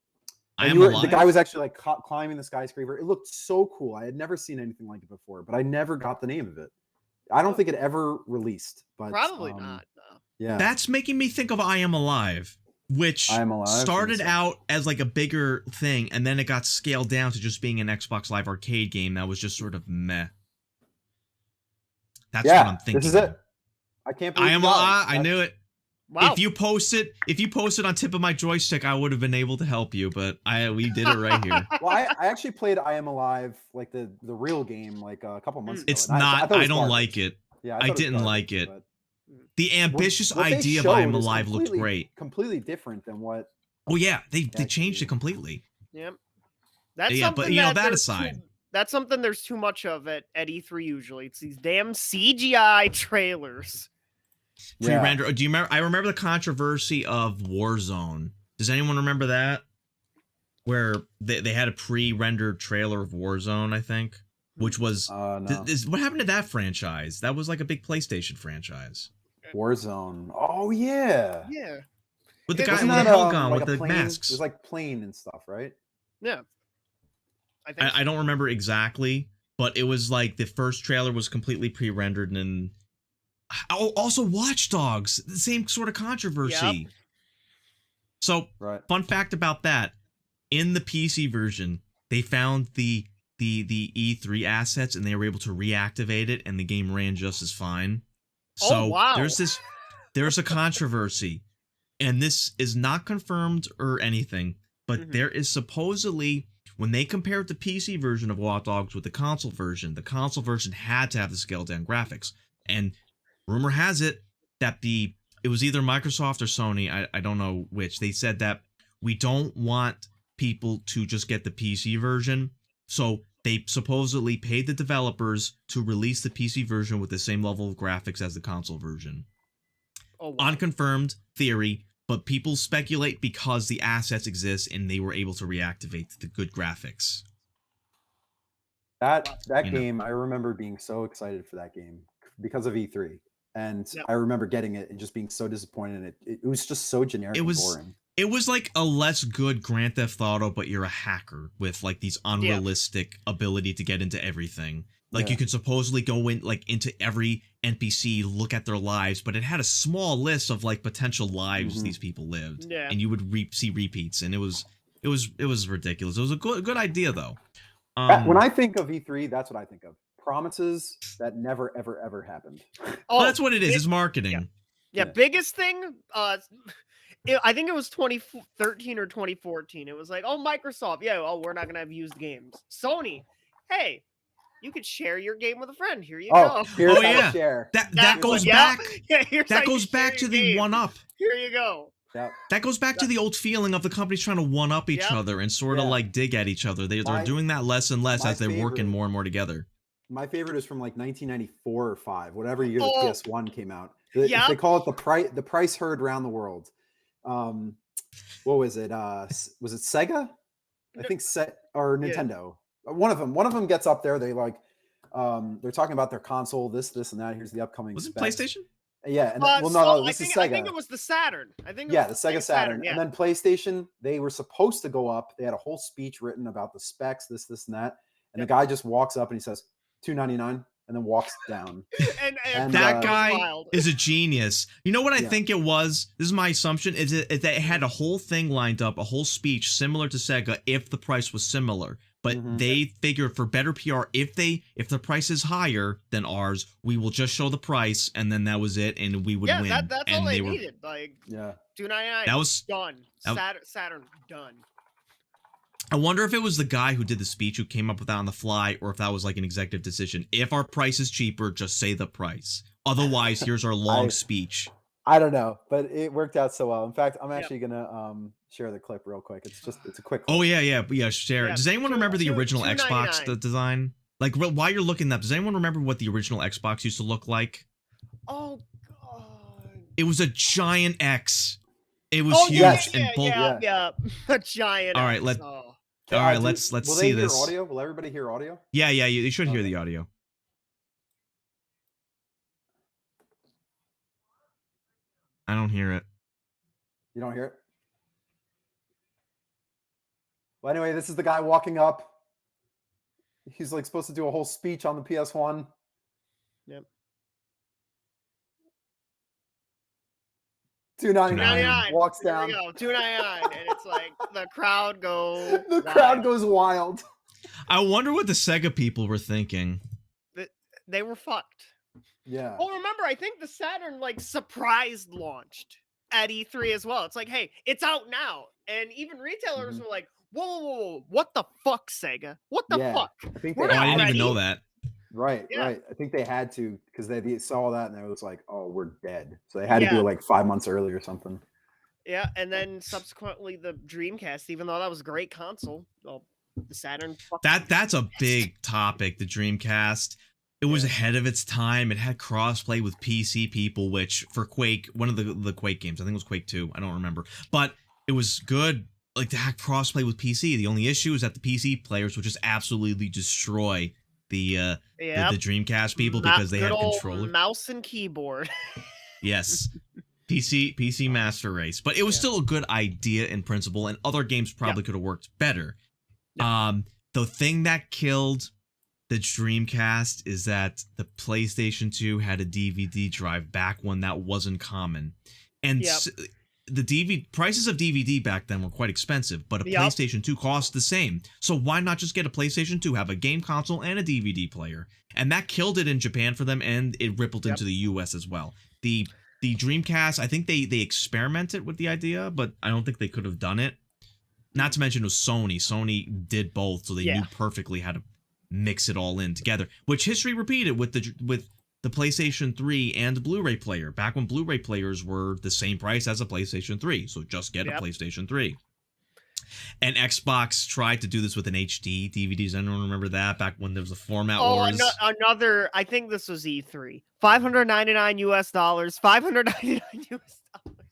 guy was actually like climbing the skyscraper. It looked so cool. I had never seen anything like it before, but I never got the name of it. I don't think it ever released, but probably not. No. Yeah, that's making me think of I Am Alive, which started out as like a bigger thing, and then it got scaled down to just being an Xbox Live Arcade game that was just sort of meh. That's what I'm thinking. This is it. I can't believe I Am Alive. I knew it. Wow. If you post it on tip of my joystick, I would have been able to help you, but we did it right here. Well, I actually played I Am Alive, like the real game, like a couple months ago. It's not. I don't like it. Yeah, I didn't like it. The ambitious idea of I Am Alive looked great. Completely different than what. Oh yeah, they changed it completely. Yep. That's yeah, but you know that aside. That's something there's too much of at E3 usually. It's these damn CGI trailers. Pre-render. Do you remember? I remember the controversy of Warzone. Does anyone remember that? Where they had a pre-rendered trailer of Warzone, I think, which was no. What happened to that franchise? That was like a big PlayStation franchise. Warzone. Oh yeah. Yeah. With the guy with the Hellgun like with the masks. It was like plane and stuff, right? Yeah. I don't remember exactly, but it was like the first trailer was completely pre-rendered, and also Watch Dogs, the same sort of controversy. Yep. So, fun fact about that: in the PC version, they found the E3 assets, and they were able to reactivate it, and the game ran just as fine. So there's a controversy, and this is not confirmed or anything, but there is supposedly, when they compared the PC version of Watch Dogs with the console version had to have the scaled down graphics. And rumor has it that it was either Microsoft or Sony, I don't know which. They said that we don't want people to just get the PC version, so they supposedly paid the developers to release the PC version with the same level of graphics as the console version. Oh, wow. Unconfirmed theory, but people speculate because the assets exist and they were able to reactivate the good graphics. That game, I remember being so excited for that game because of E3. And Yep. I remember getting it and just being so disappointed in it. It was just so generic and boring. It was like a less good Grand Theft Auto, but you're a hacker with like these unrealistic ability to get into everything. Like you could supposedly go in like into every NPC, look at their lives, but it had a small list of like potential lives these people lived, and you would see repeats, and it was ridiculous. It was a good idea though. When I think of E3, that's what I think of. Promises that never, ever, ever happened. Well, that's what it is. It's marketing. Yeah, biggest thing. I think it was 2013 or 2014. It was like, oh, Microsoft, we're not gonna have used games. Sony, hey, you could share your game with a friend. Here you go. Here's how to share. That goes back. That goes back to the one up. Here you go. Yep. That goes back to the old feeling of the companies trying to one up each other and sort of like dig at each other. They're doing that less and less as they're working more and more together. My favorite is from like 1994 or 5, whatever year the PS1 came out. They call it the price heard around the world. What was it? Was it Sega? I think or Nintendo. One of them gets up there. They like they're talking about their console, this and that. Here's the upcoming. Was it PlayStation? Yeah, and no, this is Sega. I think it was the Saturn. The Sega Saturn. And then PlayStation, they were supposed to go up. They had a whole speech written about the specs, this and that. And the guy just walks up and he says $299 and then walks down. and that guy is a genius. You know what I think it was? This is my assumption. Is it that it had a whole thing lined up, a whole speech similar to Sega if the price was similar. But they figured for better PR, if the price is higher than ours, we will just show the price, and then that was it, and we would win. That's and all they needed. Like, $299. That was done. Saturn done. I wonder if it was the guy who did the speech who came up with that on the fly, or if that was like an executive decision. If our price is cheaper, just say the price. Otherwise, here's our long speech. I don't know, but it worked out so well. In fact, I'm actually gonna share the clip real quick. It's a quick clip. Oh yeah, share it. Does anyone remember the original Xbox design? Like while you're looking up, does anyone remember what the original Xbox used to look like? Oh god. It was a giant X. It was huge and bulky. Yeah. A giant All right, let's see this. Audio? Will everybody hear audio? Yeah, you should hear the audio. I don't hear it. You don't hear it? Well, anyway, this is the guy walking up. He's like supposed to do a whole speech on the PS1. Yep. $299 walks down. There we go. $299, and it's like the crowd goes. Crowd goes wild. I wonder what the Sega people were thinking. They were fucked. Yeah. Well, remember, I think the Saturn like surprise launched at E3 as well. It's like, hey, it's out now, and even retailers were like, whoa, what the fuck, Sega? What the fuck? I think I didn't even know that. Right. I think they had to because they saw that and it was like, oh, we're dead. So they had to do it like 5 months early or something. Yeah, and then subsequently the Dreamcast, even though that was a great console, well, the Saturn. That's a big topic. The Dreamcast. It was ahead of its time. It had crossplay with PC people, which for Quake, one of the Quake games, I think it was Quake 2. I don't remember, but it was good. Like to have crossplay with PC. The only issue is that the PC players would just absolutely destroy the Dreamcast people because they had controller, mouse and keyboard. Yes, PC Master Race, but it was still a good idea in principle, and other games probably could have worked better. The thing that killed the Dreamcast is that the PlayStation 2 had a DVD drive back when that wasn't common, and the prices of DVD back then were quite expensive, but a PlayStation 2 cost the same. So why not just get a PlayStation 2, have a game console and a DVD player? And that killed it in Japan for them, and it rippled into the US as well. The Dreamcast, I think they experimented with the idea, but I don't think they could have done it. Not to mention it was Sony. Sony did both, so they knew perfectly how to mix it all in together, which history repeated with the PlayStation 3 and Blu-ray player, back when Blu-ray players were the same price as a PlayStation 3, so just get a PlayStation 3. And Xbox tried to do this with an HD DVDs. Anyone remember that? Back when there was a format wars. Another, I think this was E3. $599 US, $599 US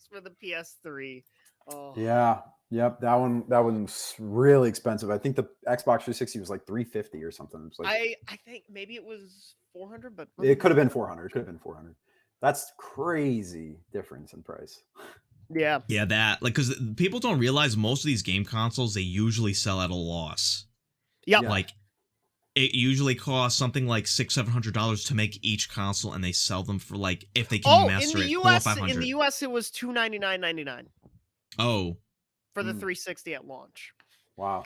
for the PS3. Oh. Yeah. Yep, that one's really expensive. I think the Xbox 360 was like $350 or something. It was like, I think maybe it was $400, but it could have been $400. That's crazy difference in price. Yeah. Yeah, that like because people don't realize most of these game consoles they usually sell at a loss. Yep. Yeah. Like it usually costs something like $600-700 to make each console, and they sell them for like if they can Oh, master in the it, 400 or US, 500. in the US, it was $299.99 Oh, for the 360 at launch. Wow.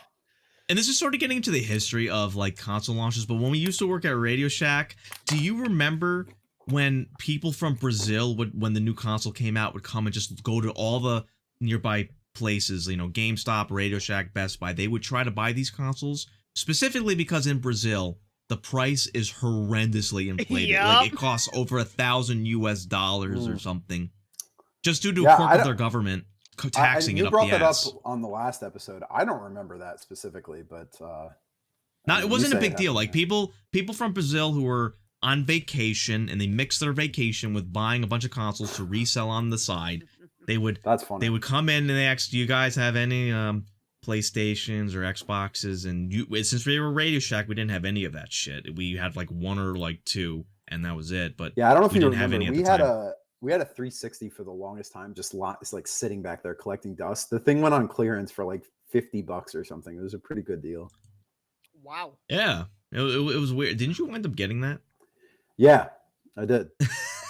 and this is sort of getting into the history of like console launches. But when we used to work at Radio Shack, do you remember when people from Brazil would, when the new console came out, would come and just go to all the nearby places, you know, GameStop, Radio Shack, Best Buy. They would try to buy these consoles specifically because in Brazil the price is horrendously inflated. Yep. Like it costs over $1,000 or something, just due to Yeah, a quirk I of don't- their government taxing you it up brought the that ass. up on the last episode. I don't remember that specifically, but Not, it wasn't a big deal. Like people. people from Brazil who were on vacation and they mixed their vacation with buying a bunch of consoles to resell on the side. That's funny. They would come in and they asked, "Do you guys have any PlayStations or Xboxes?" And since we were Radio Shack, we didn't have any of that shit. We had like one or like two, and that was it. But Yeah, I don't know if we you didn't have remember. any at the time. We had a 360 for the longest time, it's like sitting back there collecting dust. The thing went on clearance for like $50 or something. It was a pretty good deal. Wow. Yeah, it was weird. Didn't you wind up getting that? Yeah, I did.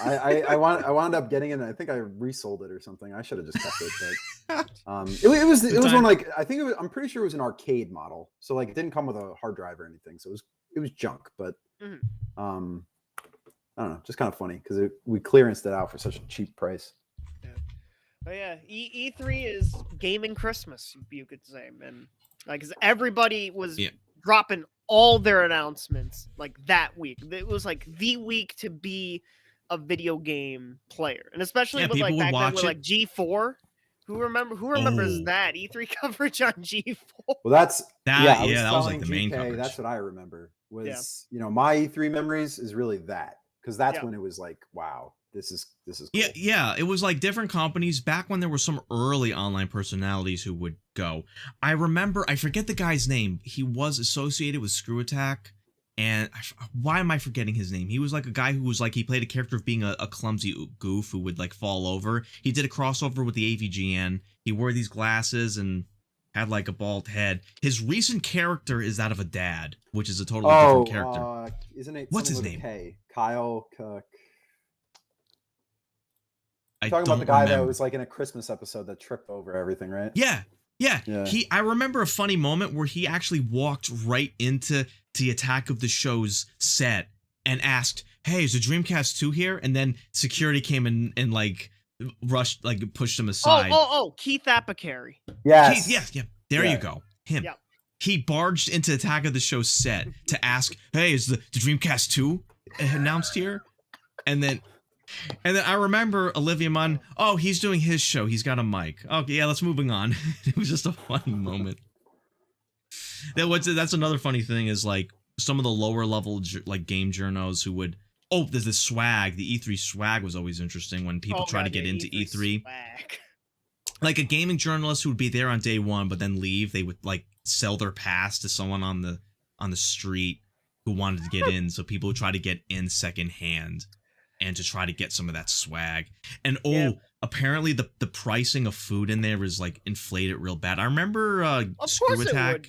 I wound up getting it. And I think I resold it or something. I should have just kept it. But it was one like I think I'm pretty sure it was an arcade model. So like it didn't come with a hard drive or anything. So it was junk. But I don't know, just kind of funny because we clearanced it out for such a cheap price. Yeah. But yeah, E3 is gaming Christmas, you could say, man. Like, 'cause everybody was dropping all their announcements like that week. It was like the week to be a video game player, and especially with like back then with like G4. Who remembers that E3 coverage on G4? Well, that was like the main coverage. That's what I remember. My E3 memories is really that, because that's when it was like, wow, this is cool. Yeah, it was like different companies back when there were some early online personalities who would go. I remember, I forget the guy's name. He was associated with Screw Attack, and why am I forgetting his name? He was like a guy who was like, he played a character of being a clumsy goof who would like fall over. He did a crossover with the AVGN. He wore these glasses and had like a bald head. His recent character is that of a dad, which is a totally different character. Isn't it? What's his name? Kyle Cook. I talking don't about the guy remember. that was like in a Christmas episode that tripped over everything, right? Yeah. I remember a funny moment where he actually walked right into the Attack of the Show's set and asked, "Hey, is the Dreamcast 2 here?" And then security came in and like rushed, like pushed him aside. Oh, Keith Apicary. Yes. Yeah. There you go. Him. Yep. He barged into Attack of the Show set to ask, "Hey, is the Dreamcast 2 announced here?" And then I remember Olivia Munn, "Oh, he's doing his show. He's got a mic. Okay, yeah, let's moving on." It was just a funny moment. That's another funny thing is like some of the lower level like game journos who would, there's this swag. The E3 swag was always interesting when people try to get into E3. Swag. Like a gaming journalist who would be there on day one but then leave, they would like sell their pass to someone on the street who wanted to get in, so people would try to get in secondhand and to try to get some of that swag. And apparently the pricing of food in there is like inflated real bad. I remember Screw Attack.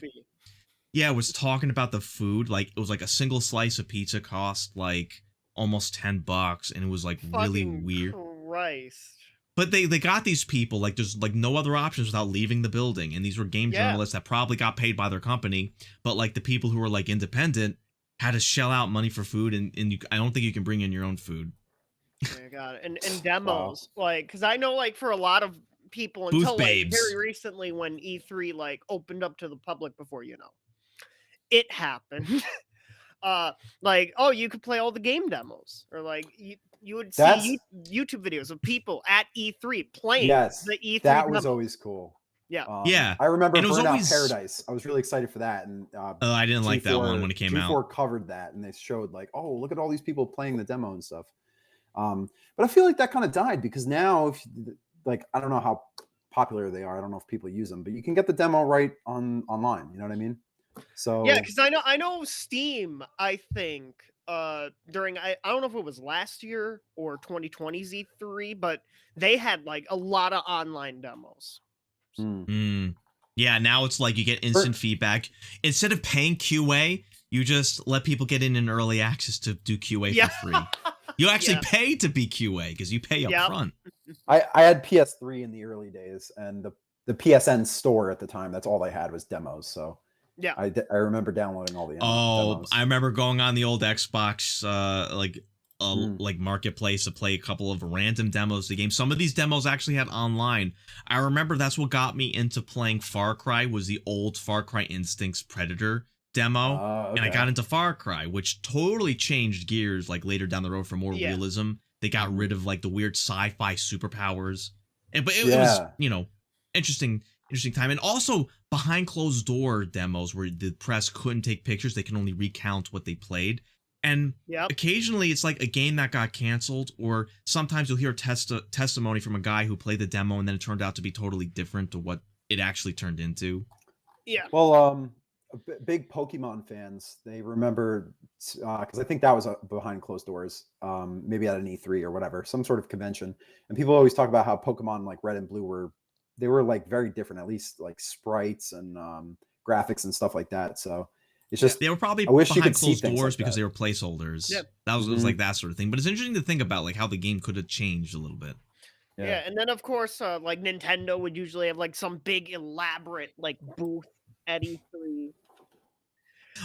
Was talking about the food. Like it was like a single slice of pizza cost like almost $10, and it was like really weird. Christ. But they got these people, like there's like no other options without leaving the building. And these were game journalists that probably got paid by their company. But like the people who were like independent had to shell out money for food. And I don't think you can bring in your own food. Yeah, got it. And demos, like, because I know like for a lot of people Booth until like babes. very recently when E3 like opened up to the public before, it happened. Like, you could play all the game demos, or like you would see YouTube videos of people at E3 playing the E3 that demos. was always cool. Yeah. I remember And it was Burnout always Paradise. I was really excited for that, and I didn't like that one when it came out. G4 covered that, and they showed like, oh, look at all these people playing the demo and stuff. But I feel like that kind of died because now, if like, I don't know how popular they are. I don't know if people use them, but you can get the demo right online. You know what I mean? So yeah, because I know Steam, I think during I don't know if it was last year or 2020's E3, but they had like a lot of online demos. Yeah, now it's like you get instant feedback. Instead of paying QA, you just let people get in early access to do QA for free. You actually pay to be QA because you pay up front. I had PS3 in the early days, and the PSN store at the time, that's all they had was demos. So yeah, I remember downloading all the demos. I remember going on the old Xbox like marketplace to play a couple of random demos of the game. Some of these demos actually had online. I remember that's what got me into playing Far Cry, was the old Far Cry Instincts Predator demo. And I got into Far Cry, which totally changed gears like later down the road for more realism. They got rid of like the weird sci-fi superpowers. But it was, you know, interesting time. And also behind closed door demos where the press couldn't take pictures, they can only recount what they played. And occasionally it's like a game that got canceled, or sometimes you'll hear testimony from a guy who played the demo and then it turned out to be totally different to what it actually turned into. Yeah. Well, big Pokemon fans, they remember, because I think that was behind closed doors, maybe at an E3 or whatever, some sort of convention. And people always talk about how Pokemon like Red and Blue were like very different, at least like sprites and graphics and stuff like that. So it's just, they were probably behind closed doors because they were placeholders. That was, it was like that sort of thing. But it's interesting to think about like how the game could have changed a little bit. Yeah, and then of course, like Nintendo would usually have like some big elaborate like booth at E3.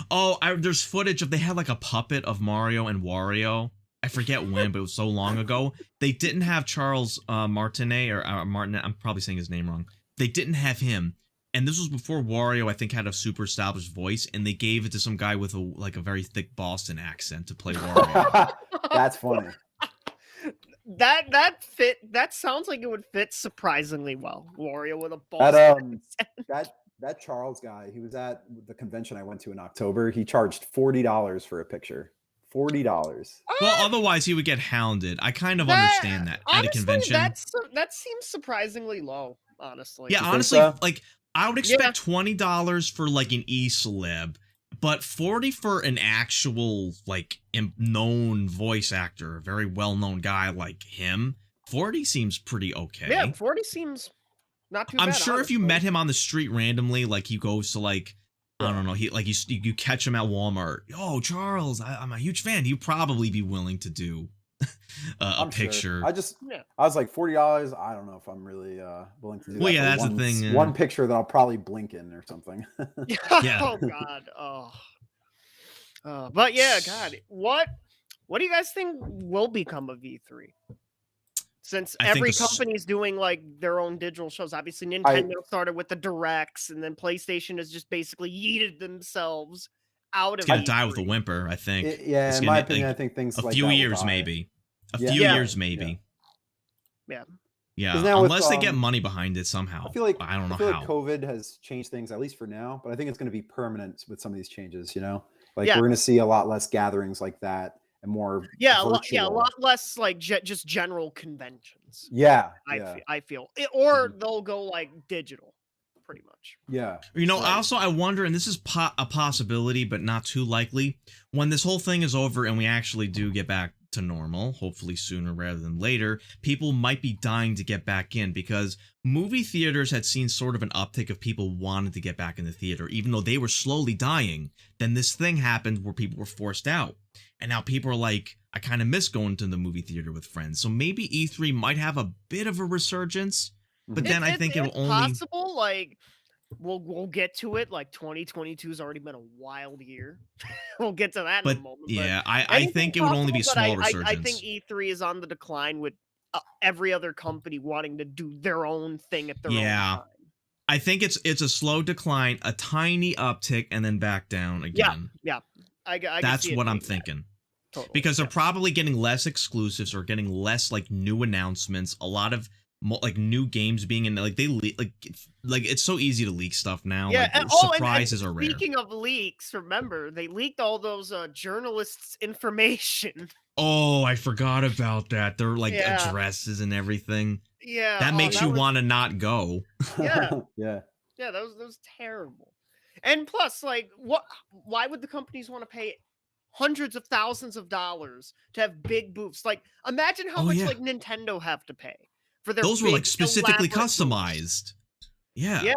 Oh, there's footage of, they had like a puppet of Mario and Wario. I forget when, but it was so long ago. They didn't have Charles Martinet or Martinet. I'm probably saying his name wrong. They didn't have him. And this was before Wario, I think, had a super established voice, and they gave it to some guy with a very thick Boston accent to play Wario. That's funny. That sounds like it would fit surprisingly well. Wario with a Boston accent. That Charles guy, he was at the convention I went to in October. He charged $40 for a picture. $40. Well, otherwise he would get hounded. I kind of understand that at a convention. That seems surprisingly low, honestly. Yeah, honestly, like I would expect $20 for like an e-celeb, but $40 for an actual like known voice actor, a very well-known guy like him. $40 seems pretty okay. Yeah, $40 seems not too bad. I'm sure honestly, if you met him on the street randomly, like he goes to like, I don't know, he like you catch him at Walmart. Oh, Charles, I'm a huge fan. He'd probably be willing to do a picture. Sure. I was like $40. I don't know if I'm really willing to do that. Well, yeah, that's the thing. One picture that I'll probably blink in or something. Yeah. Oh God. But yeah, God, what do you guys think will become of E3? Since every company's doing like their own digital shows. Obviously, Nintendo started with the directs, and then PlayStation has just basically yeeted themselves out of. It's gonna die with a whimper, I think. In my opinion, I think things a few years maybe. A few years maybe. Yeah. Unless they get money behind it somehow. I feel like I don't know how. Like COVID has changed things, at least for now. But I think it's going to be permanent with some of these changes. You know, like we're going to see a lot less gatherings like that. And more a lot less like just general conventions. I feel or they'll go like digital, pretty much. You know, also I wonder, and this is a possibility, but not too likely, when this whole thing is over and we actually do get back to normal, hopefully sooner rather than later, people might be dying to get back in, because movie theaters had seen sort of an uptick of people wanting to get back in the theater, even though they were slowly dying. Then this thing happened where people were forced out. And now people are like, I kind of miss going to the movie theater with friends. So maybe E3 might have a bit of a resurgence, but then I think it'll only possible. Like we'll get to it. Like 2022 has already been a wild year. We'll get to that in a moment. Yeah, I think it would only be small resurgence. I think E3 is on the decline with every other company wanting to do their own thing at their own time. I think it's a slow decline, a tiny uptick, and then back down again. Yeah. That's what I'm thinking. Totally. Because they're probably getting less exclusives or getting less like new announcements. A lot of like new games being in, like they like it's so easy to leak stuff now. Yeah, like, surprises are rare. Speaking of leaks, remember they leaked all those journalists' information. Oh, I forgot about that. Their like addresses and everything. Yeah, that makes you want to not go. Yeah, yeah. That was terrible. And plus, like, why would the companies want to pay hundreds of thousands of dollars to have big booths. Like, imagine how Oh, much yeah. like Nintendo have to pay for their Those were like big, specifically elaborate booths. customized. Yeah. Yeah,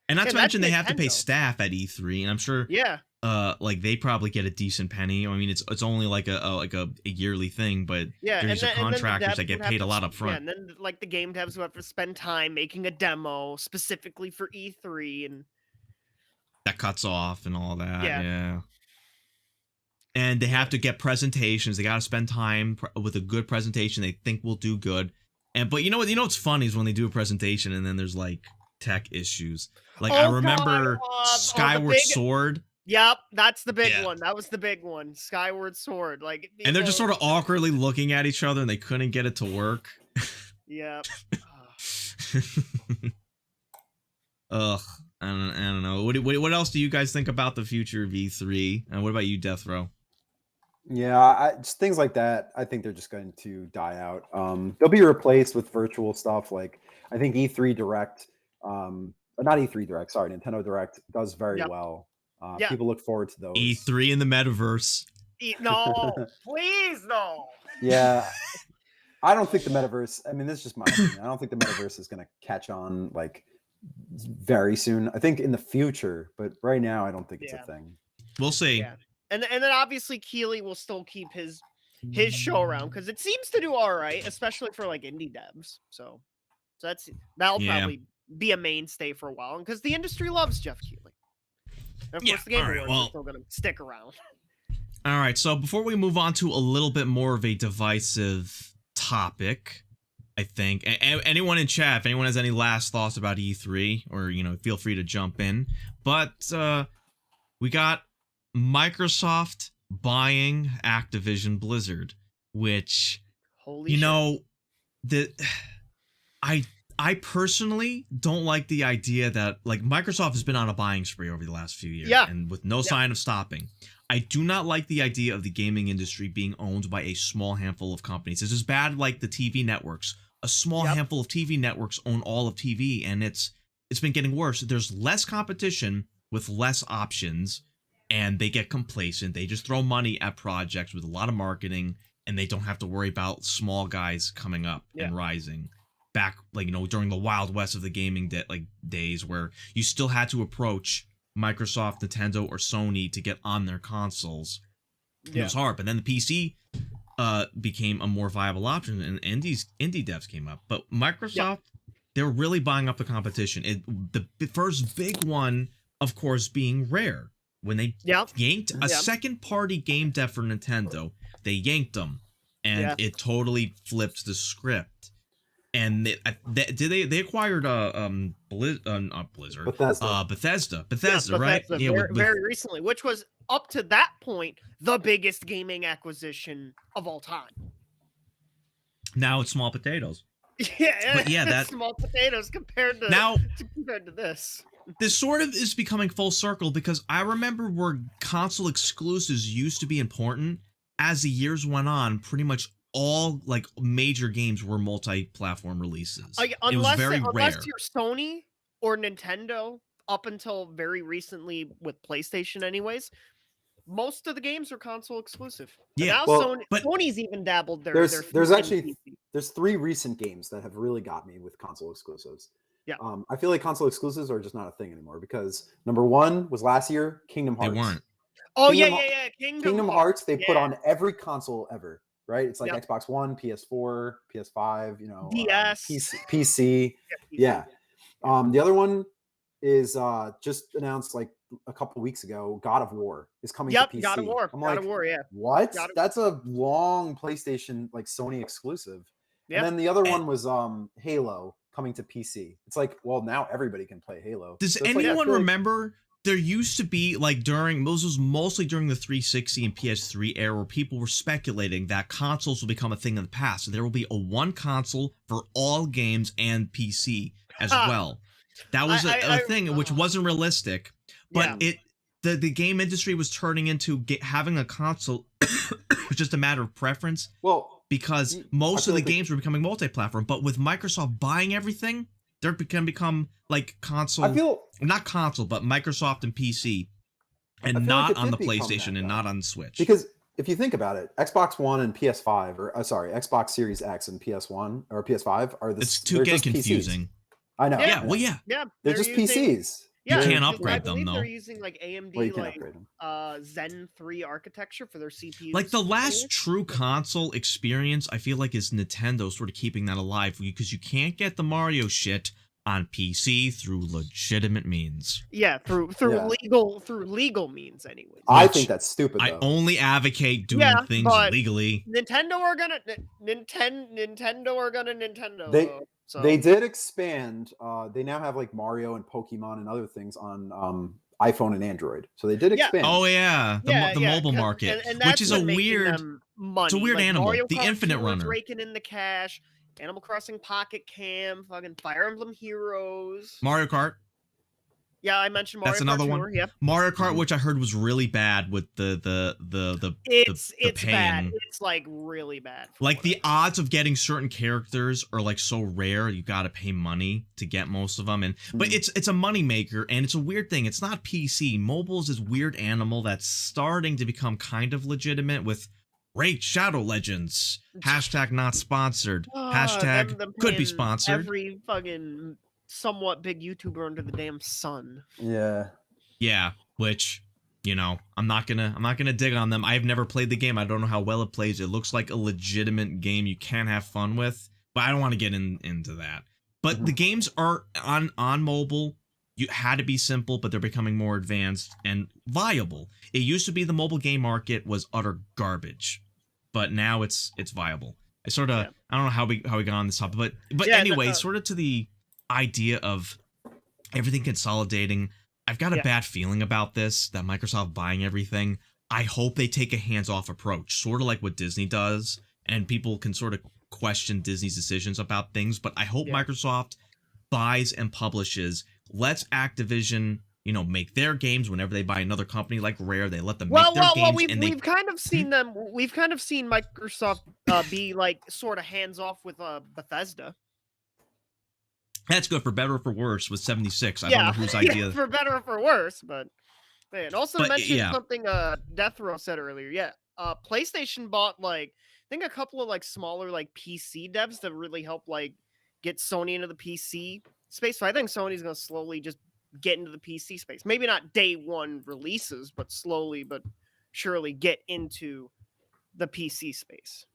And not Yeah, to that's mention they have to pay Nintendo. staff at E3, and I'm sure yeah, like they probably get a decent penny. I mean, it's only like a yearly thing, but yeah. there's and then the contractors devs that get would have paid to a lot s- up front. Yeah, and then like the game devs who have to spend time making a demo specifically for E3, and That cuts off and all that. Yeah. Yeah. And they have to get presentations. They got to spend time with a good presentation they think will do good. But you know what's funny is when they do a presentation and then there's like tech issues. Like I Oh, God, remember the Skyward big- Sword, yep, that's the big Yeah. one. That was the big one. Skyward Sword, like, and they're just people- sort of awkwardly looking at each other and they couldn't get it to work. Yep. Ugh, I don't know. What else do you guys think about the future of E3? And what about you, Death Row? Yeah, just things like that. I think they're just going to die out. They'll be replaced with virtual stuff. Like I think E3 Direct, not E3 Direct. Sorry, Nintendo Direct does very Yep. well. Yeah. People look forward to those. E3 in the metaverse. No, please no. Yeah, I don't think the metaverse. I mean, this is just my opinion. I don't think the metaverse is going to catch on like very soon. I think in the future, but right now, I don't think it's Yeah. a thing. We'll see. Yeah. And then obviously Keeley will still keep his show around because it seems to do all right, especially for like indie devs. So that'll Yeah. probably be a mainstay for a while, because the industry loves Jeff Keeley. And of Yeah, course, the Game all right, Awards well- are still going to stick around. All right, so before we move on to a little bit more of a divisive topic, I think anyone in chat, if anyone has any last thoughts about E3, or feel free to jump in. But we got Microsoft buying Activision Blizzard, which Holy you shit. know I personally don't like the idea that like Microsoft has been on a buying spree over the last few years, Yeah. and with no sign of stopping. I do not like the idea of the gaming industry being owned by a small handful of companies. It's as bad like the TV networks. A small Yep. handful of TV networks own all of TV, and it's been getting worse. There's less competition with less options, and they get complacent. They just throw money at projects with a lot of marketing, and they don't have to worry about small guys coming up Yeah. and rising. Back during the Wild West of the gaming days, where you still had to approach Microsoft, Nintendo, or Sony to get on their consoles. It was hard, but then the PC became a more viable option, and indie devs came up. But Microsoft, they were really buying up the competition. The first big one, of course, being Rare. When they Yep. yanked a second-party game dev for Nintendo, they yanked them, and it totally flipped the script. And they acquired not Blizzard, Bethesda. Bethesda, right? Bethesda Yeah, very recently, which was up to that point the biggest gaming acquisition of all time. now it's small potatoes. Yeah, But yeah, that- small potatoes compared to Now this. this sort of is becoming full circle, because I remember where console exclusives used to be important. As the years went on, pretty much all like major games were multi-platform releases. It was very rare. Unless you're Sony or Nintendo, up until very recently with PlayStation, anyways, most of the games are console exclusive. But Yeah, now well, Sony's even dabbled their. There's feet in actually PC. there's 3 recent games that have really got me with console exclusives. Yeah. I feel like console exclusives are just not a thing anymore, because number 1 was last year, Kingdom They Hearts. weren't. Oh Kingdom yeah. Kingdom Hearts they put yeah. on every console ever, right? It's like Yep. Xbox One, PS4, PS5, DS. PC. Yeah. The other one is just announced like a couple weeks ago. God of War is coming Yep, to PC. God of War. I'm God like, of War, yeah. what? God of- That's a long PlayStation, like Sony exclusive. Yeah. And then the other one was Halo coming to PC. It's like, well, now everybody can play Halo. Does So it's like, I anyone feel like- remember? There used to be like this was mostly during the 360 and PS3 era, where people were speculating that consoles will become a thing of the past. So there will be a one console for all games and PC as well. That was a thing which wasn't realistic, but the game industry was turning into having a console was just a matter of preference, Well, because most feel of the like games were becoming multi-platform. But with Microsoft buying everything, they're going to become like console. I feel Not console, but Microsoft and PC and I feel like not it on did the become PlayStation that, and though. not on Switch. Because if you think about it, Xbox One and PS5, or sorry, Xbox Series X and PS1 or PS5 are it's they're getting just PCs. confusing. I know. Yeah, I know. well, yeah. Yeah, They're just PCs. Yeah, You can't I upgrade them, believe though. they're using like AMD Well, you can like upgrade them. Zen 3 architecture for their CPUs. Like the last true console experience, I feel like is Nintendo sort of keeping that alive because you can't get the Mario shit on PC through legitimate means. Yeah, through Yeah. legal means, anyways. I Which think that's stupid, I though. only advocate doing Yeah, things but legally. Nintendo are gonna Nintendo. They- though, so. They did expand. They now have like Mario and Pokemon and other things on iPhone and Android. So they did Yeah. expand. Oh yeah, the mobile 'cause- market, and which that's is a been making weird. them money. It's a weird like animal. Mario The Kart Infinite 2 is Runner. raking in the cash. Animal Crossing Pocket Cam, fucking Fire Emblem Heroes. Mario Kart. Yeah, I mentioned Mario That's Kart another one. Tour, yeah. Mario Kart, Mhm. which I heard was really bad with the It's bad. paying. It's like really bad. from Like what the I've heard. odds of getting certain characters are like so rare, you got to pay money to get most of them. And but Mhm. it's a money maker, and it's a weird thing. It's not PC. Mobile's this weird animal that's starting to become kind of legitimate with Raid Shadow Legends. Hashtag not sponsored. Hashtag them could be paying sponsored. Every fucking somewhat big YouTuber under the damn sun. Yeah. Yeah, which I'm not gonna dig on them. I've never played the game. I don't know how well it plays. It looks like a legitimate game you can have fun with, but I don't want to get into that. But Mhm. the games are on mobile. You had to be simple, but they're becoming more advanced and viable. It used to be the mobile game market was utter garbage, but now it's viable. I don't know how we got on this topic, but Yeah, anyway, sort of to the idea of everything consolidating. I've got a bad feeling about this, that Microsoft buying everything. I hope they take a hands-off approach, sort of like what Disney does, and people can sort of question Disney's decisions about things, but I hope Microsoft buys and publishes, lets Activision, make their games whenever they buy another company like Rare, they let them make their games. We've kind of seen them. We've kind of seen Microsoft be like sort of hands off with Bethesda. That's good, for better or for worse, with 76. I don't know whose idea. Yeah, for better or for worse, but man. Also to mention yeah. something Death Row said earlier. Yeah, PlayStation bought like I think a couple of like smaller like PC devs to really help like get Sony into the PC space. So I think Sony's gonna slowly just get into the PC space. Maybe not day one releases, but slowly but surely get into the PC space.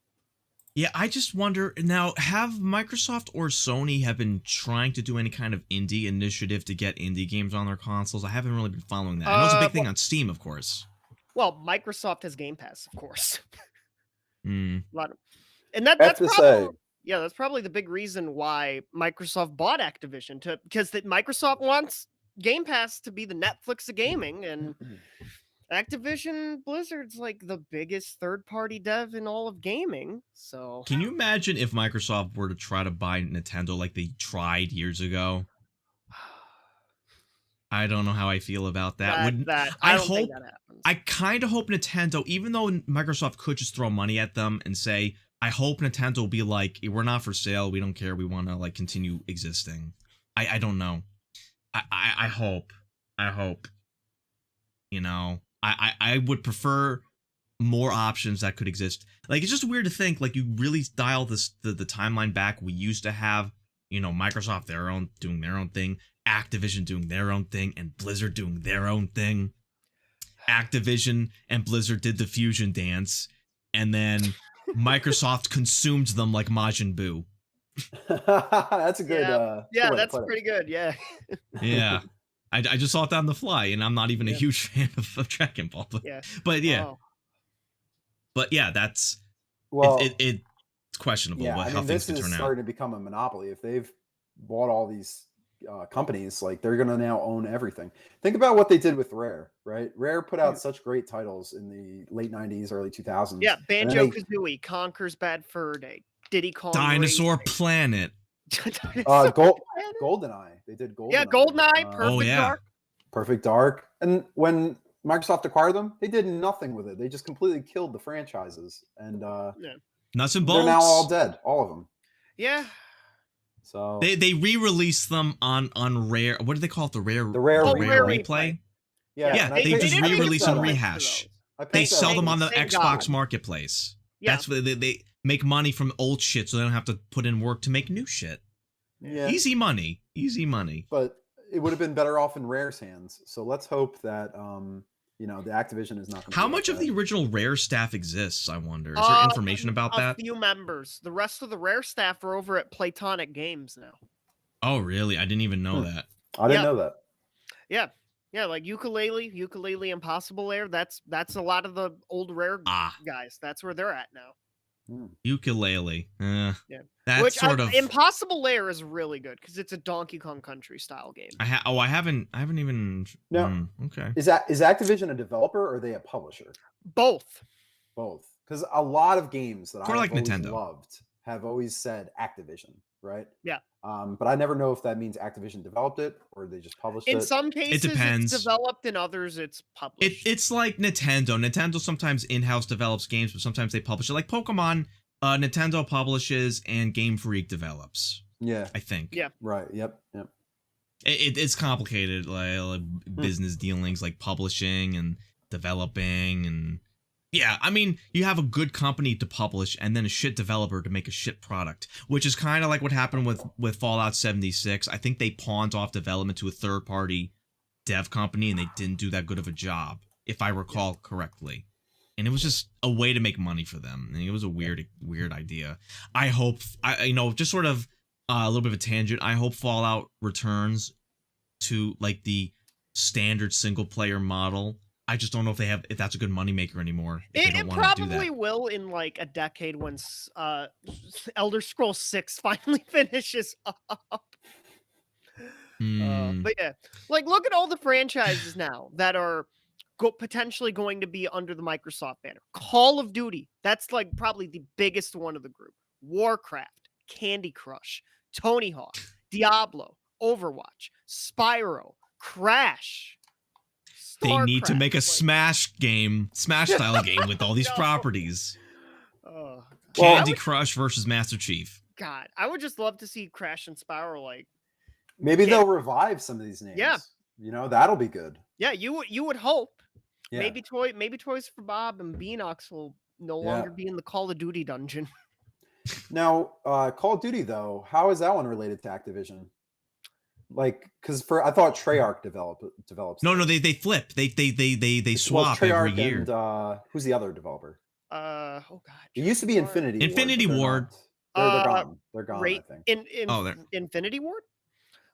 Yeah, I just wonder now, have Microsoft or Sony have been trying to do any kind of indie initiative to get indie games on their consoles? I haven't really been following that. I know it's a big thing on Steam, of course. Well, Microsoft has Game Pass, of course. Mm. A lot of, and that's FSA. probably that's probably the big reason why Microsoft bought Activision because Microsoft wants Game Pass to be the Netflix of gaming, and Activision Blizzard's like the biggest third-party dev in all of gaming. So Can you imagine if Microsoft were to try to buy Nintendo like they tried years ago? I don't know how I feel about that. I don't think that happens. I kind of hope Nintendo, even though Microsoft could just throw money at them and say, I hope Nintendo will be like, we're not for sale, we don't care, we want to like continue existing. I don't know. I hope. I would prefer more options that could exist. Like, it's just weird to think, like, you really dial the timeline back. We used to have, Microsoft doing their own thing, Activision doing their own thing, and Blizzard doing their own thing. Activision and Blizzard did the fusion dance, and then Microsoft consumed them like Majin Buu. That's a good. Yeah, good way to that's put it. pretty good. Yeah. Yeah. I just saw it on the fly, and I'm not even a huge fan of Dragon Ball. But yeah. Oh. Well, that's it's questionable yeah, how things this can is turn out. starting to become a monopoly. If they've bought all these companies, like they're going to now own everything. Think about what they did with Rare, right? Rare put out such great titles in the late 90s, early 2000s. Yeah, Banjo-Kazooie, Conker's Bad Fur Day, Diddy Kong Dinosaur Racing. Planet. GoldenEye. They did GoldenEye. Yeah, GoldenEye, Perfect Dark. Perfect Dark. And when Microsoft acquired them, they did nothing with it. They just completely killed the franchises. And Nuts and they're bolts. now all dead, all of them. Yeah. So they re-released them on Rare. What do they call it? The Rare Replay. Replay. Yeah, and I they think just I think re-release it's and that way. rehash. I think They that sell way. them on the Thank Xbox God. Marketplace. Yeah. That's what they make money from old shit, so they don't have to put in work to make new shit. Yeah, Easy money. Easy money. but it would have been better off in Rare's hands. So let's hope that the Activision is not going to. How much of the original Rare staff exists, I wonder? Is there information about a that? few members. The rest of the Rare staff are over at Platonic Games now. Oh, really? I didn't even know that. I didn't Yeah. know that. Yeah, like Ukulele Impossible Air. That's a lot of the old Rare guys. That's where they're at now. Ukulele. Yeah. That's Which sort of Impossible Lair is really good because it's a Donkey Kong Country style game. I haven't even. No. Okay. Is Activision a developer or are they a publisher? Both. Both. Because a lot of games that Or I've like always Nintendo. loved have always said Activision, right? Yeah. But I never know if that means Activision developed it or they just published it. In some cases, depends. it's developed. In others, it's published. It's like Nintendo. Nintendo sometimes in-house develops games, but sometimes they publish it. Like Pokemon, Nintendo publishes and Game Freak develops. Yeah. I think. Yeah. Right. Yep. It's complicated, like business dealings, like publishing and developing, and yeah, I mean, you have a good company to publish and then a shit developer to make a shit product, which is kind of like what happened with Fallout 76. I think they pawned off development to a third-party dev company, and they didn't do that good of a job, if I recall correctly. And it was just a way to make money for them. And it was a weird idea. I hope, just sort of a little bit of a tangent. I hope Fallout returns to like the standard single player model. I just don't know if that's a good moneymaker anymore. It probably will in like a decade when Elder Scrolls 6 finally finishes up. But yeah, like look at all the franchises now that are potentially going to be under the Microsoft banner. Call of Duty, that's like probably the biggest one of the group. Warcraft, Candy Crush, Tony Hawk, Diablo, Overwatch, Spyro, Crash. They need to StarCraft, make a like- Smash style game with all these No. properties. Well, Candy Crush versus Master Chief. God, I would just love to see Crash and Spyro like. Maybe Yeah. they'll revive some of these names. Yeah. That'll be good. Yeah, you would hope. Yeah. Maybe Toys for Bob and Beanox will no longer be in the Call of Duty dungeon. Now, Call of Duty though, how is that one related to Activision? Like, because I thought Treyarch develops. No, those. they flip. They Well, swap every Treyarch year. And who's the other developer? Oh God. It used to be Infinity. Infinity Ward. Ward. They're gone. They're gone. I think. they're- Infinity Ward?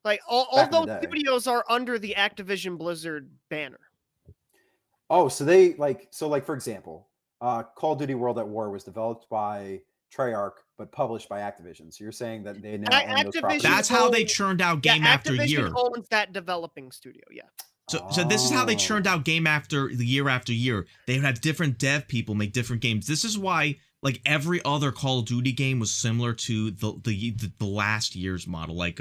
Like all Back in the those day. studios are under the Activision Blizzard banner. Oh, so they like for example, Call of Duty World at War was developed by Treyarch but published by Activision. So you're saying that they now own those Activision properties? That's how they churned out game after Activision year. owns that developing studio. Yeah. So this is how they Oh. churned out game after year. They would have different dev people make different games. This is why like every other Call of Duty game was similar to the last year's model. Like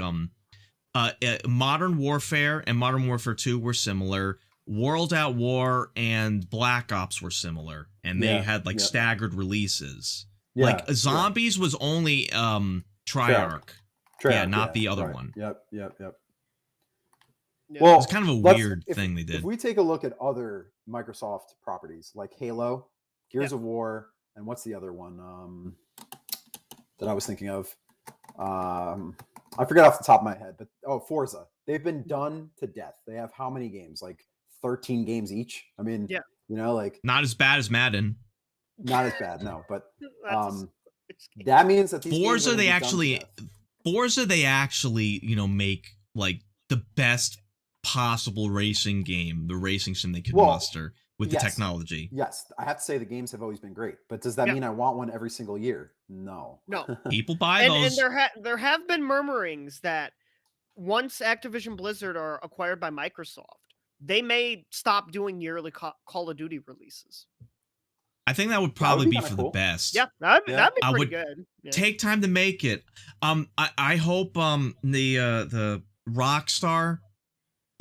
Modern Warfare and Modern Warfare 2 were similar. World at War and Black Ops were similar, and they had like staggered releases. Yeah, like Zombies was only Treyarch. Yeah, not the other one. Yep. Yeah. Well, It's kind of a let's- weird thing they If did. we take a look at other Microsoft properties like Halo, Gears of War, and what's the other one that I was thinking of? I forget off the top of my head, but Forza. They've been done to death. They have how many games? Like 13 games each. I mean, like Not as bad as Madden. not as bad, no. But That's that means that these games are Forza gonna they be done to actually death. Forza they actually, make like the best possible racing game, the racing sim they could muster with the yes. technology. Yes, I have to say the games have always been great. But does that mean I want one every single year? No. No. People buy and those. there have been murmurings that once Activision Blizzard are acquired by Microsoft, they may stop doing yearly Call of Duty releases. I think that would probably be be kinda for cool. the best. Yeah, that'd be I pretty would good. Yeah. Take time to make it. I hope the Rockstar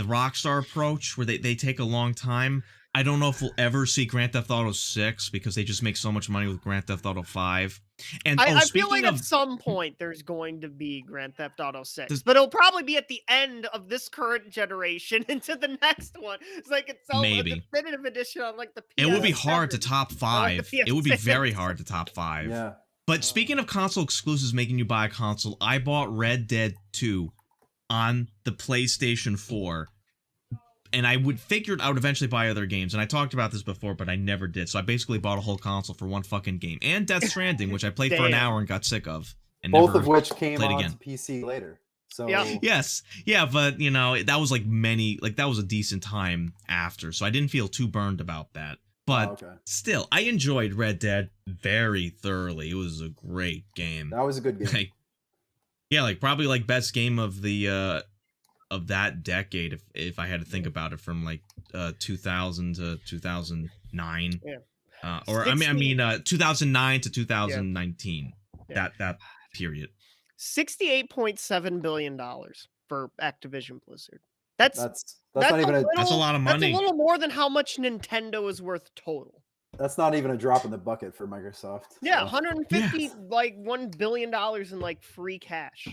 approach where they take a long time. I don't know if we'll ever see Grand Theft Auto 6 because they just make so much money with Grand Theft Auto 5. And I feel speaking like of at some point there's going to be Grand Theft Auto 6, Does- but it'll probably be at the end of this current generation into the next one. It's like it's a Maybe. definitive edition on like the PS7. it would be hard to top or, like, the 5. It would be very PS6. hard to top 5. Yeah. But speaking of console exclusives making you buy a console, I bought Red Dead 2 on the PlayStation 4. And I figured I would eventually buy other games. And I talked about this before, but I never did. So I basically bought a whole console for one fucking game. And Death Stranding, which I played for an hour and got sick of. And Both never of which came played on again. to PC later. So Yeah. Yes. Yeah, but, you know, that was that was a decent time after. So I didn't feel too burned about that. But still, I enjoyed Red Dead very thoroughly. It was a great game. that was a good game. Probably best game of the of that decade if I had to think about it, from 2000 to 2009. Yeah. Or 2009 to 2019. Yeah. That period. $68.7 billion for Activision Blizzard. That's not even That's a lot of money. That's a little more than how much Nintendo is worth total. that's not even a drop in the bucket for Microsoft. Yeah, so. 150 $1 billion in free cash.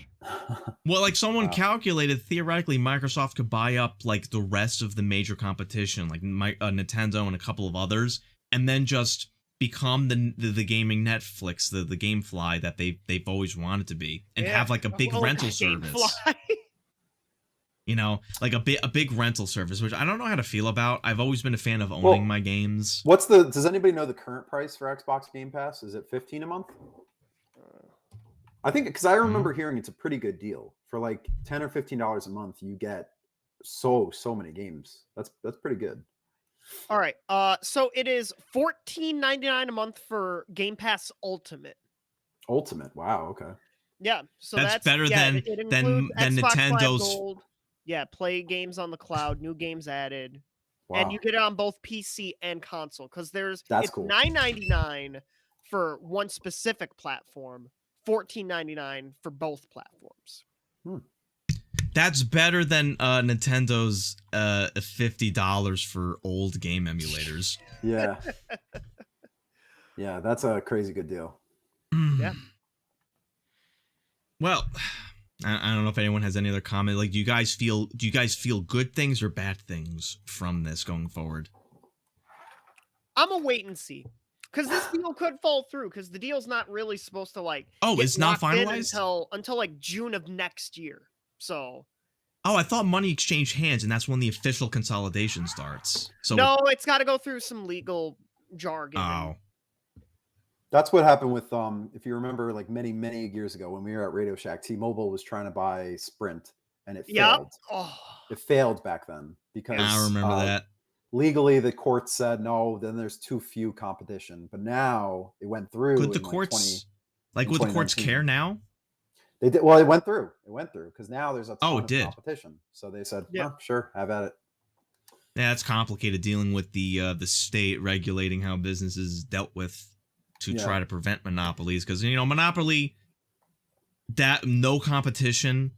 Well, someone Wow. calculated, theoretically, Microsoft could buy up the rest of the major competition, Nintendo and a couple of others, and then just become the gaming Netflix, the GameFly that they've always wanted to be, and have a big rental service. You know, a big rental service, which I don't know how to feel about. I've always been a fan of owning my games. Does anybody know the current price for Xbox Game Pass? Is it $15 a month? I think, because I remember hearing it's a pretty good deal. For $10 or $15 a month, you get so many games. That's pretty good. All right. So it is $14.99 a month for Game Pass Ultimate. Ultimate. Wow. Okay. Yeah. So that's better than Xbox Live Nintendo Gold. Yeah, play games on the cloud, new games added. Wow. And you get it on both PC and console, because it's cool. $9.99 for one specific platform, $14.99 for both platforms. That's better than Nintendo's $50 for old game emulators. Yeah. Yeah, that's a crazy good deal. Yeah. Well, I don't know if anyone has any other comment. Do you guys feel good things or bad things from this going forward? I'm a wait and see, because this deal could fall through, because the deal's not really supposed to get it's not locked in finalized until June of next year. So. Oh, I thought money exchanged hands, and that's when the official consolidation starts. So no, it's got to go through some legal jargon. Oh. That's what happened with if you remember, many years ago when we were at Radio Shack, T-Mobile was trying to buy Sprint, and it failed. Oh. It failed back then because I remember that. Legally, the court said no. Then there's too few competition, but now it went through. Could the courts would the courts care now? They did. Well, it went through. It went through because now there's a ton of did. competition. So they said, Yeah. Sure, have at it." Yeah, it's complicated dealing with the state regulating how businesses dealt with to try to prevent monopolies, because monopoly, that no competition,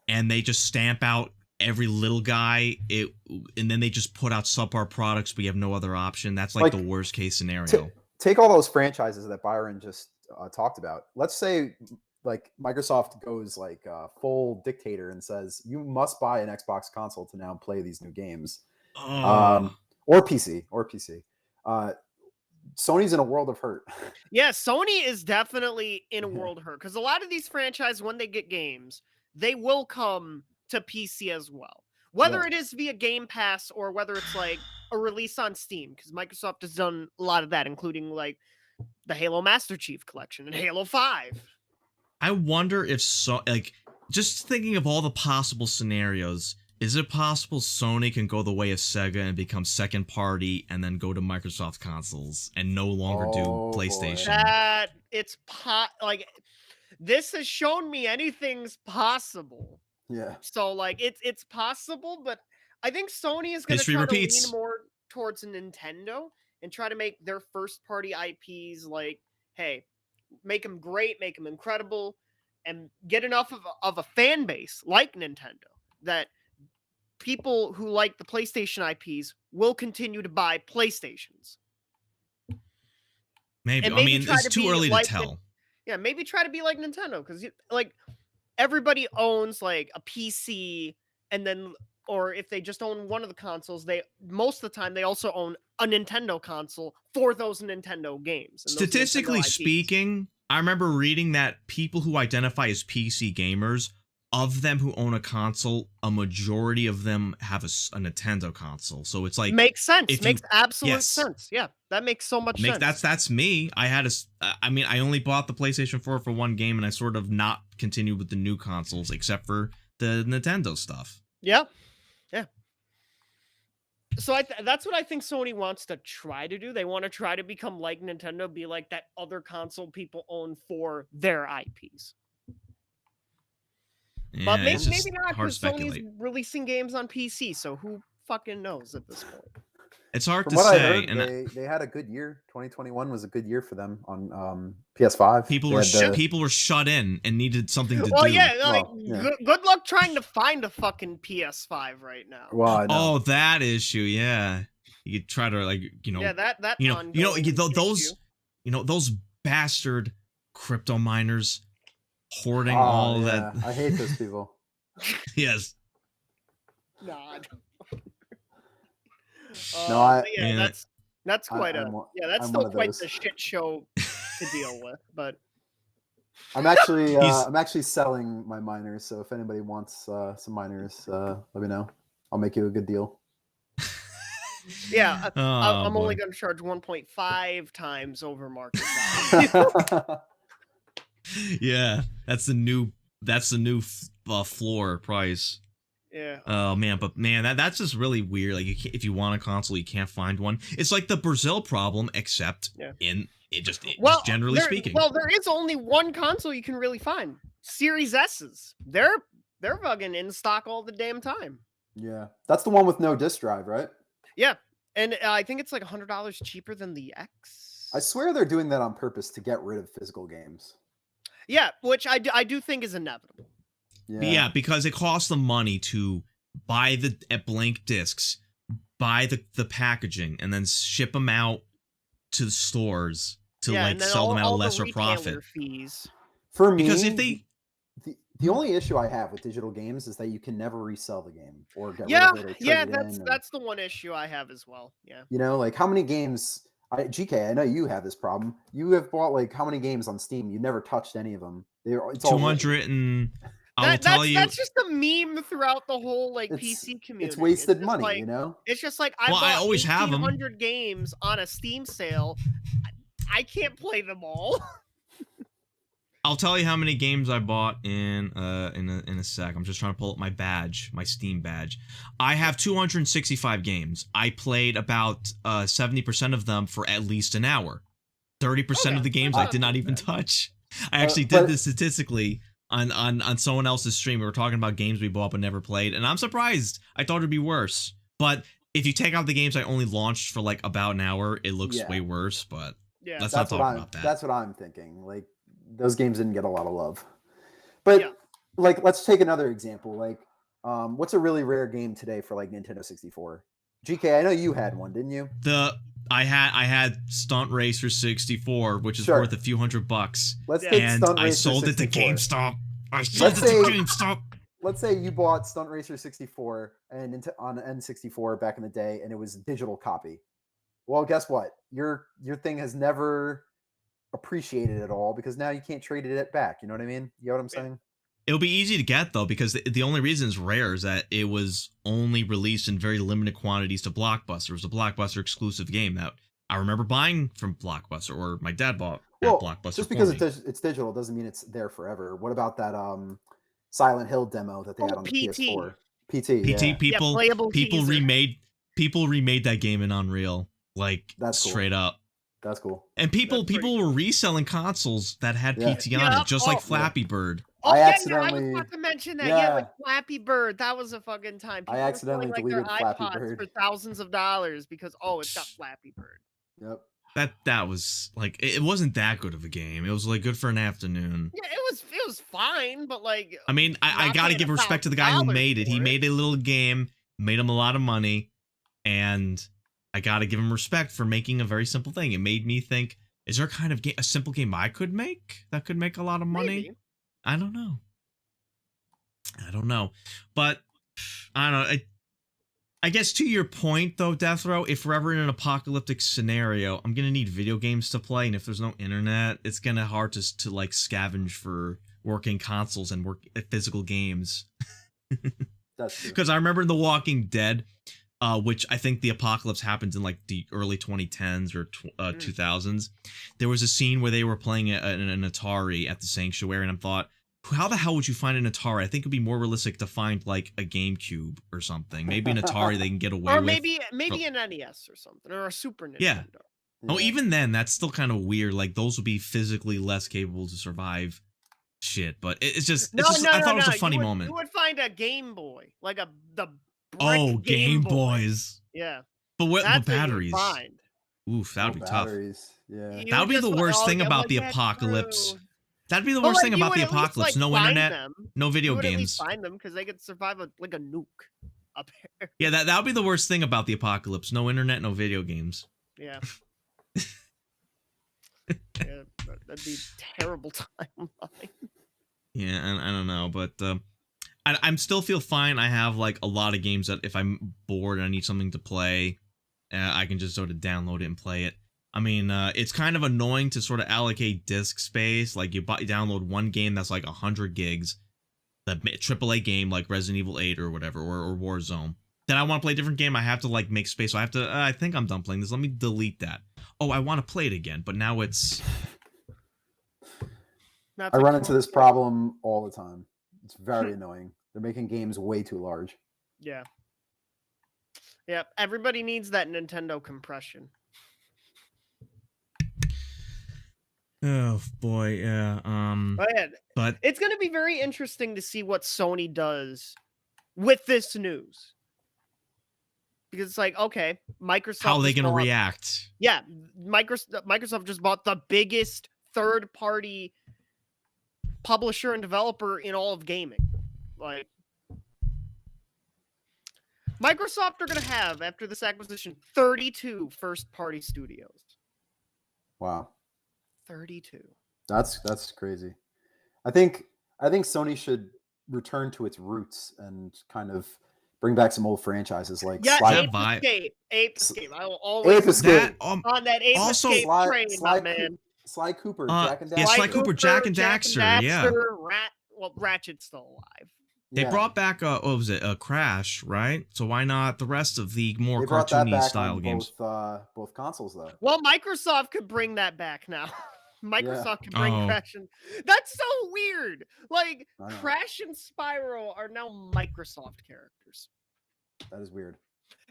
and they just stamp out every little guy, and then they just put out subpar products, but you have no other option. That's the worst case scenario. Take all those franchises that Byron just talked about. Let's say Microsoft goes full dictator and says you must buy an Xbox console to now play these new games, or PC. Sony's in a world of hurt. Yeah, Sony is definitely in a world of hurt, because a lot of these franchises, when they get games, they will come to PC as well. Whether it is via Game Pass or whether it's a release on Steam, because Microsoft has done a lot of that, including the Halo Master Chief Collection and Halo 5. I wonder if just thinking of all the possible scenarios, is it possible Sony can go the way of Sega and become second party and then go to Microsoft consoles and no longer do PlayStation? That this has shown me anything's possible. Yeah. So it's possible, but I think Sony is going to try to lean more towards Nintendo and try to make their first party IPs hey, make them great, make them incredible, and get enough of a fan base like Nintendo that people who like the PlayStation IPs will continue to buy PlayStations. Maybe. I mean, it's too early to tell. Yeah, maybe try to be like Nintendo, because like everybody owns like a PC, and then or if they just own one of the consoles, they most of the time they also own a Nintendo console for those Nintendo games. And those Nintendo Statistically IPs. speaking, I remember reading that people who identify as PC gamers, of them who own a console, a majority of them have a Nintendo console. So it's like Makes sense. if Makes you- absolute yes. sense. Yeah, that makes so much Makes sense. that's me. I had I mean, I only bought the PlayStation 4 for one game, and I sort of not continued with the new consoles except for the Nintendo stuff. Yeah, yeah. So that's what I think Sony wants to try to do. They want to try to become like Nintendo, be like that other console people own for their IPs. Yeah, But maybe, it's just maybe not, hard to because Sony's speculate. releasing games on PC, so who fucking knows at this point? It's hard From to what I say, heard, and they had a good year. 2021 was a good year for them on PS5. people They were had the- people were shut in and needed something to Well, do. yeah, like Well, yeah. Good luck trying to find a fucking PS5 right now. Well, I know. Oh, that issue, yeah. You could try to Yeah, that you know, ongoing those issue. those bastard crypto miners hoarding Oh, all yeah. that. I hate those people. Yes. Nah. No, but yeah, Yeah. that's quite I'm that's I'm still one of quite those. the shit show to deal with. But I'm actually He's- I'm actually selling my miners. So if anybody wants some miners, let me know. I'll make you a good deal. yeah, Oh, I'm only boy. going to charge 1.5 times over market value. Yeah, that's the new floor price. Yeah. Oh man, but man, that's just really weird. Like, if you want a console, you can't find one. It's like the Brazil problem, except Yeah. just Well, generally speaking. Well, there is only one console you can really find. Series S's. They're fucking in stock all the damn time. Yeah, that's the one with no disk drive, right? Yeah, and I think it's like $100 cheaper than the X. I swear they're doing that on purpose to get rid of physical games. Yeah, which I do think is inevitable. Yeah, because it costs them money to buy the blank discs, buy the packaging, and then ship them out to the stores to and then sell them at a all the lesser retailer profit. fees. For me, Because if they the only issue I have with digital games is that you can never resell the game or get Yeah, rid of it or trade yeah, it in, or, that's the one issue I have as well. Yeah. you know, like how many games? GK, I know you have this problem. You have bought like how many games on Steam? You never touched any of them. It's all 200 and I will tell you. That's just a meme throughout the whole like PC community. It's wasted just money, like, you know. It's just like I Well, I bought always have 'em. 1,800 games on a Steam sale. I can't play them all. I'll tell you how many games I bought in a sec. I'm just trying to pull up my badge, my Steam badge. I have 265 games. I played about 70% of them for at least an hour. 30% of the games I did not even touch. I actually did this statistically on someone else's stream. We were talking about games we bought but never played, and I'm surprised. I thought it'd be worse. But if you take out the games I only launched for like about an hour, it looks way worse. But Yeah, let's not talk about that. That's what I'm thinking. Like those games didn't get a lot of love. But like, let's take another example. Like, what's a really rare game today for like Nintendo 64? GK, I know you had one, didn't you? I had Stunt Racer 64, which is Sure. worth a few $100. Let's take And Stunt I Racer sold it to 64. GameStop. I sold Let's it to say- GameStop. Let's say you bought Stunt Racer 64 and on N64 back in the day, and it was a digital copy. Well, guess what? Your thing has never appreciated at all because now you can't trade it back. You know what I mean? You know what I'm saying? It'll be easy to get though, because the only reason it's rare is that it was only released in very limited quantities to Blockbuster. It was a Blockbuster exclusive game that I remember buying from Blockbuster, or my dad bought at Blockbuster. Just for because me. it's digital doesn't mean it's there forever. What about that Silent Hill demo that they had on the PT. PS4? PT, PT yeah. people playable teaser. remade that game in Unreal, like That's cool. straight up. That's cool. And people That's pretty were reselling consoles that had Yeah. PT on Yeah, it, just oh, like yeah. Flappy Bird. Oh, I yeah, I accidentally- was about to mention that. Yeah. Yeah, like Flappy Bird. That was a fucking time. I People were accidentally selling, like, their deleted Flappy iPods Bird. for thousands of dollars because it's got Flappy Bird. Yep. That was like, it wasn't that good of a game. It was like good for an afternoon. Yeah, it was fine, but like I mean, I not gotta paying give respect to the guy who $1,000 made it. He for it. made a little game, made him a lot of money, and I gotta give him respect for making a very simple thing. It made me think, Is there a kind of a simple game I could make that could make a lot of money? Maybe. I don't know. But I don't know. I guess to your point though, Death Row, if we're ever in an apocalyptic scenario, I'm gonna need video games to play, and if there's no internet, it's gonna hard to like scavenge for working consoles and physical games. That's true. Because I remember in The Walking Dead, which I think the apocalypse happens in like the early 2010s or 2000s. There was a scene where they were playing an Atari at the sanctuary, and I thought, how the hell would you find an Atari? I think it'd be more realistic to find like a GameCube or something. Maybe an Atari they can get away Or with. maybe an NES or something, or a Super Nintendo. Yeah. Oh, even then, that's still kind of weird. Like those would be physically less capable to survive shit. But it's just, I thought it was a funny moment. You would find a Game Boy, like the brick Game Boy. Boys. Yeah. But what the That's what you'd batteries? find. Oof, that would be tough. Yeah. That would be the worst thing about the apocalypse. That'd be the worst thing about the apocalypse. No internet, no video games. At least find them because they could survive like a nuke up here. Yeah, that would be the worst thing about the apocalypse. No internet, no video games. Yeah. Yeah, that'd be terrible timeline. Yeah, I don't know, but I'm still feel fine. I have like a lot of games that if I'm bored and I need something to play, I can just sort of download it and play it. I mean, it's kind of annoying to sort of allocate disk space. Like you download one game that's like 100 gigs, the AAA game like Resident Evil 8 or whatever, or Warzone. Then I want to play a different game. I have to like make space. So I have to. I think I'm done playing this. Let me delete that. Oh, I want to play it again, but now it's. I run into this problem all the time. It's very annoying. They're making games way too large. Yeah. Yeah. Everybody needs that Nintendo compression. Oh boy, yeah. But it's going to be very interesting to see what Sony does with this news, because it's like, okay, Microsoft. How are they going to react? Yeah, Microsoft just bought the biggest third-party publisher and developer in all of gaming. Like, Microsoft are going to have, after this acquisition, 32 first-party studios. Wow. 32. That's crazy. I think Sony should return to its roots and kind of bring back some old franchises like Ape Escape. I will always Ape Escape. on that Ape Escape train, my man. Sly Cooper, Jack and Daxter. Yeah, Sly Cooper, Jack and Daxter. Yeah. Ratchet's still alive. They brought back what was it? A Crash, right? So why not the rest of the more cartoony style games? Both consoles though. Well, Microsoft could bring that back now. Microsoft can bring Crash and that's so weird. Like Crash and Spyro are now Microsoft characters. That is weird.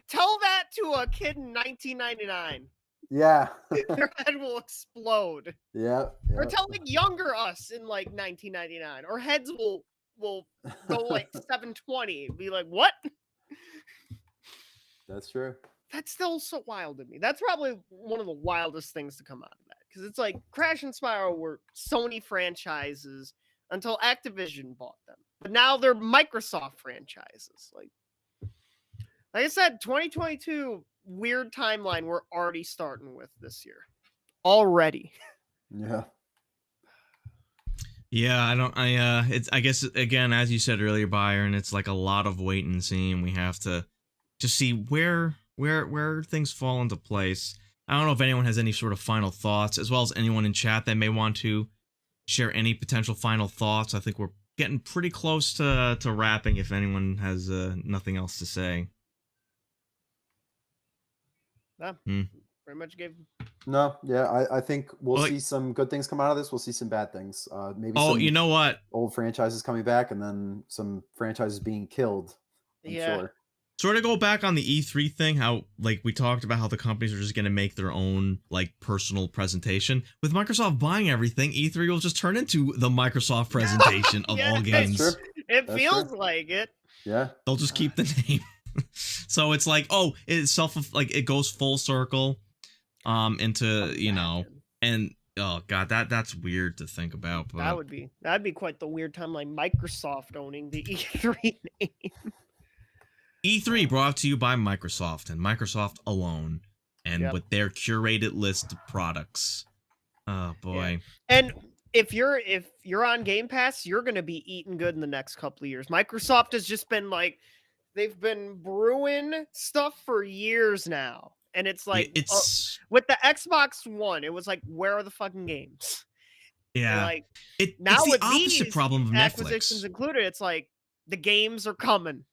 Tell that to a kid in 1999. Yeah. Their head will explode. Yeah. Or tell like younger us in like 1999. Or heads will go like 720. Be like, what? That's true. That's still so wild to me. That's probably one of the wildest things to come out of that. Because it's like Crash and Spyro were Sony franchises until Activision bought them. But now they're Microsoft franchises. Like I said, 2022, weird timeline we're already starting with this year. Already. Yeah. Yeah, I guess again, as you said earlier, Byron, it's like a lot of wait and see, and we have to just see where things fall into place. I don't know if anyone has any sort of final thoughts, as well as anyone in chat that may want to share any potential final thoughts. I think we're getting pretty close to wrapping if anyone has nothing else to say. Yeah, pretty much gave. No, yeah, I think we'll see some good things come out of this. We'll see some bad things. Maybe. Oh, you know what? Old franchises coming back, and then some franchises being killed. I'm sure. Sort of go back on the E3 thing, how like we talked about how the companies are just going to make their own like personal presentation. With Microsoft buying everything, E3 will just turn into the Microsoft presentation of all games. That's true. It feels like it. Yeah. They'll just keep the name. So it's like, oh, it's it goes full circle into, you know, and oh god, that's weird to think about. But that'd be quite the weird timeline. Microsoft owning the E3 name. E3 brought to you by Microsoft and Microsoft alone, and with their curated list of products. Oh boy. And if you're on Game Pass, you're gonna be eating good in the next couple of years. Microsoft has just been like, they've been brewing stuff for years now, and it's Yeah, like it's with the Xbox One, it was like, where are the fucking games? And yeah. like It's now the with opposite these problem of acquisitions Netflix. included, it's like the games are coming.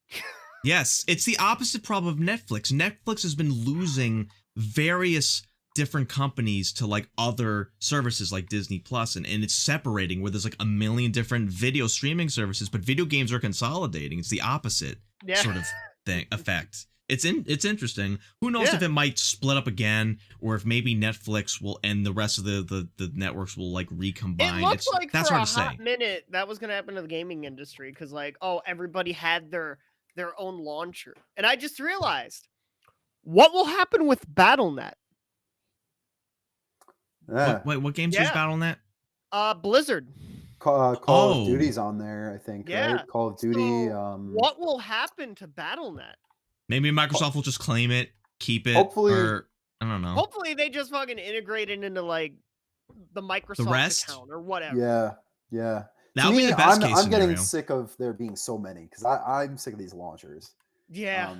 Yes, it's the opposite problem of Netflix. Netflix has been losing various different companies to like other services like Disney Plus, and it's separating where there's like a million different video streaming services, but video games are consolidating. It's the opposite Yeah. sort of thing effect. It's interesting. Who knows if it might split up again, or if maybe Netflix will and the rest of the networks will like recombine. It looks like that's for hard a to hot say. minute that was gonna happen to the gaming industry because like, oh, everybody had their own launcher, and I just realized what will happen with BattleNet. Yeah. What games use Yeah. BattleNet? Blizzard. Call of Oh. Duty's on there, I think, Yeah. right? Call of Duty. So, what will happen to BattleNet? Maybe Microsoft will just claim it, keep it, Hopefully- or I don't know. Hopefully, they just fucking integrate it into like the Microsoft rest? account or whatever. Yeah. That To would be me, the best case I'm getting scenario. sick of there being so many because I'm sick of these launchers. Yeah.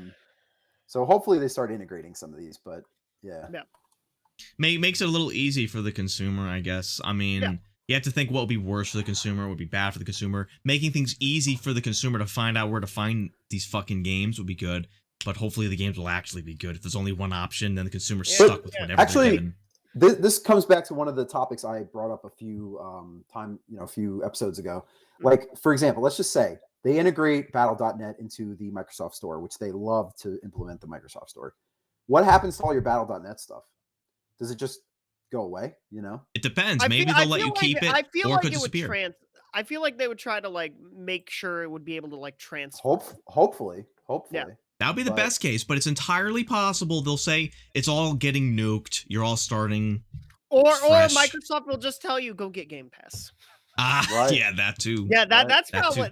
So hopefully they start integrating some of these, but yeah. Makes it a little easy for the consumer, I guess. I mean, Yeah. you have to think what would be worse for the consumer, what would be bad for the consumer. Making things easy for the consumer to find out where to find these fucking games would be good. But hopefully the games will actually be good. If there's only one option, then the consumer's Yeah. stuck with whatever Actually, they're given. This comes back to one of the topics I brought up a few a few episodes ago. Like, for example, let's just say they integrate Battle.net into the Microsoft Store, which they love to implement the Microsoft Store. What happens to all your Battle.net stuff? Does it just go away? You know, It depends. Maybe they'll let you keep it, I feel or like it could it would disappear. I feel like they would try to like make sure it would be able to like transfer. Hopefully. That would be the But- best case, but it's entirely possible they'll say it's all getting nuked. You're all starting. Or fresh. Microsoft will just tell you go get Game Pass. Right. Yeah, that too. Yeah, Right. that's That probably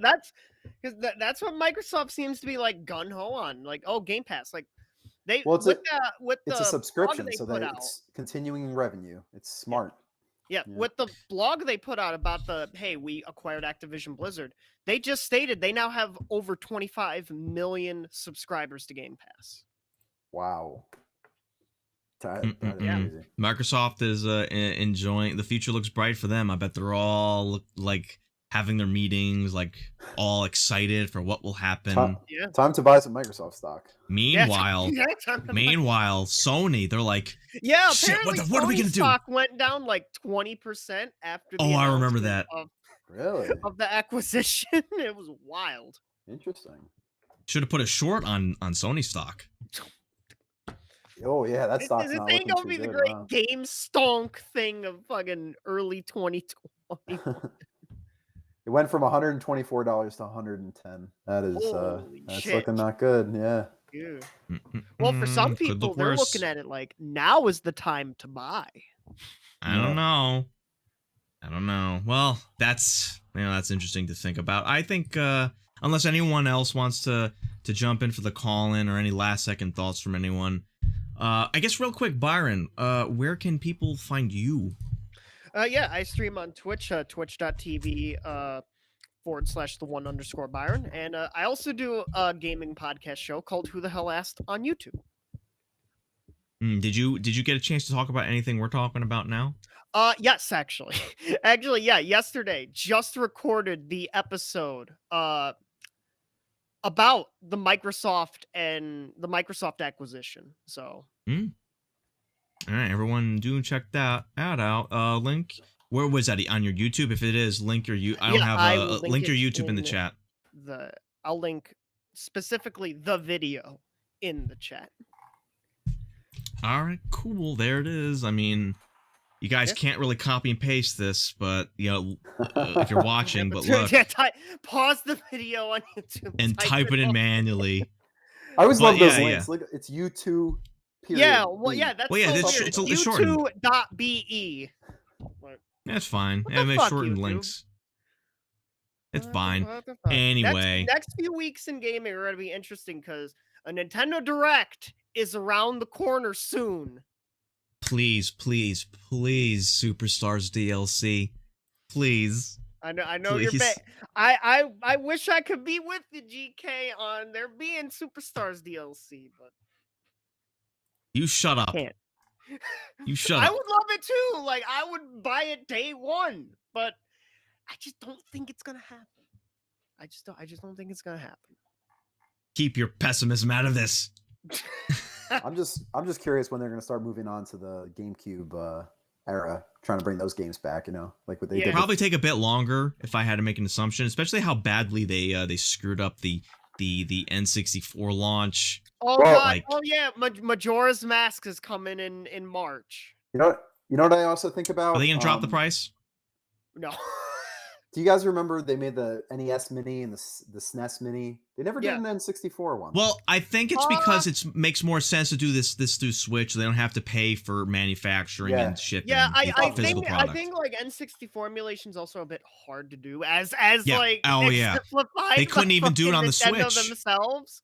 too. that's what Microsoft seems to be like gun ho on. Like, oh, Game Pass. Like they Well, it's with it's the a subscription, blog they so put that out. it's continuing revenue. It's smart. Yeah, Yeah. with the blog they put out about the hey, we acquired Activision Blizzard. They just stated they now have over 25 million subscribers to Game Pass. Wow. That is crazy. Microsoft is enjoying. The future looks bright for them. I bet they're all like having their meetings, like all excited for what will happen. Yeah. Time to buy some Microsoft stock. Meanwhile, Sony, they're like, yeah, shit, apparently what are we Sony gonna do? stock went down like 20% after the Oh, I remember announcement that. Really of the acquisition. It was wild. interesting. Should have put a short on Sony stock. Oh yeah, that This stock's not ain't looking gonna too be the good. great Wow. game stonk thing of fucking early 2020. It went from $124 to $110. That is Holy that's shit. looking not good. Yeah. Yeah. Well, for some Could people, look they're worse. looking at it like now is the time to buy. I don't know. Well, that's interesting to think about. I think unless anyone else wants to jump in for the call in or any last second thoughts from anyone, I guess real quick, Byron, where can people find you? Yeah, I stream on Twitch, twitch.tv /the1_ Byron, and I also do a gaming podcast show called Who the Hell Asked on YouTube. Did you get a chance to talk about anything we're talking about now? Yes, actually. Actually, yeah, yesterday just recorded the episode about the Microsoft and the Microsoft acquisition. So All right, everyone, do check that ad out. Link, where was that on your YouTube? If it is, link your I don't have I a will link your it YouTube in the chat. I'll link specifically the video in the chat. All right, cool. There it is. I mean, you guys can't really copy and paste this, but you know, if you're watching, but look, Pause the video on YouTube and type it in manually. I always But love those yeah, links. Look, it's YouTube. Yeah, well, yeah, that's Well, yeah, so it's- weird. it's shortened. YouTube.be. That's fine. What Yeah, the make fuck, shortened YouTube? links. It's What fine. the fuck? Anyway. next few weeks in gaming are going to be interesting because a Nintendo Direct is around the corner soon. Please, please, please, Superstars DLC. Please. I know Please. you're I wish I could be with the GK on there being Superstars DLC, but You shut up. can't. You shut I up. would love it too. Like I would buy it day one, but I just don't think it's gonna happen. I just don't think it's gonna happen. Keep your pessimism out of this. I'm just curious when they're going to start moving on to the GameCube era, trying to bring those games back. You know, like what they Yeah. did. Probably take a bit longer if I had to make an assumption, especially how badly they screwed up the N64 launch. Oh Well, god! like- Oh yeah, Majora's Mask is coming in March. You know what I also think about? Are they gonna drop the price? No. Do you guys remember they made the NES Mini and the SNES Mini? They never did Yeah. an N64 one. Well, I think it's because it makes more sense to do this through Switch. They don't have to pay for manufacturing Yeah. and shipping. Yeah, the physical I product. think like N64 emulation is also a bit hard to do as Yeah. like Oh, yeah. exemplified They couldn't by even do it on the fucking Nintendo Switch. themselves.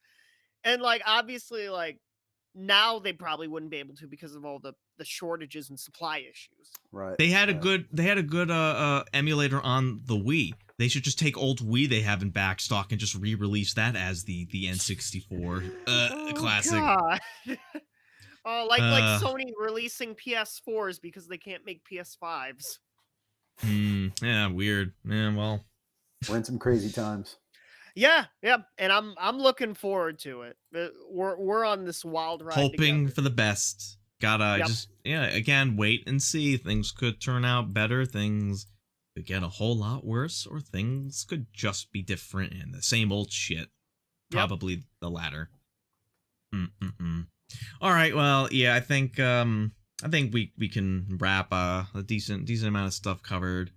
And like obviously like now they probably wouldn't be able to because of all the shortages and supply issues. right. They had a right. good emulator on the Wii. They should just take old Wii they have in back stock and just re-release that as the N64 classic. God. Like Uh. Sony releasing PS4s because they can't make PS5s. Yeah, weird. Yeah, well, We're in some crazy times. Yeah, and I'm looking forward to it. We're on this wild ride. hoping together. for the best. Gotta Yep. just again wait and see. Things could turn out better. Things could get a whole lot worse, or things could just be different and the same old shit. Probably the latter. All right. Well, yeah. I think we can wrap a decent amount of stuff covered.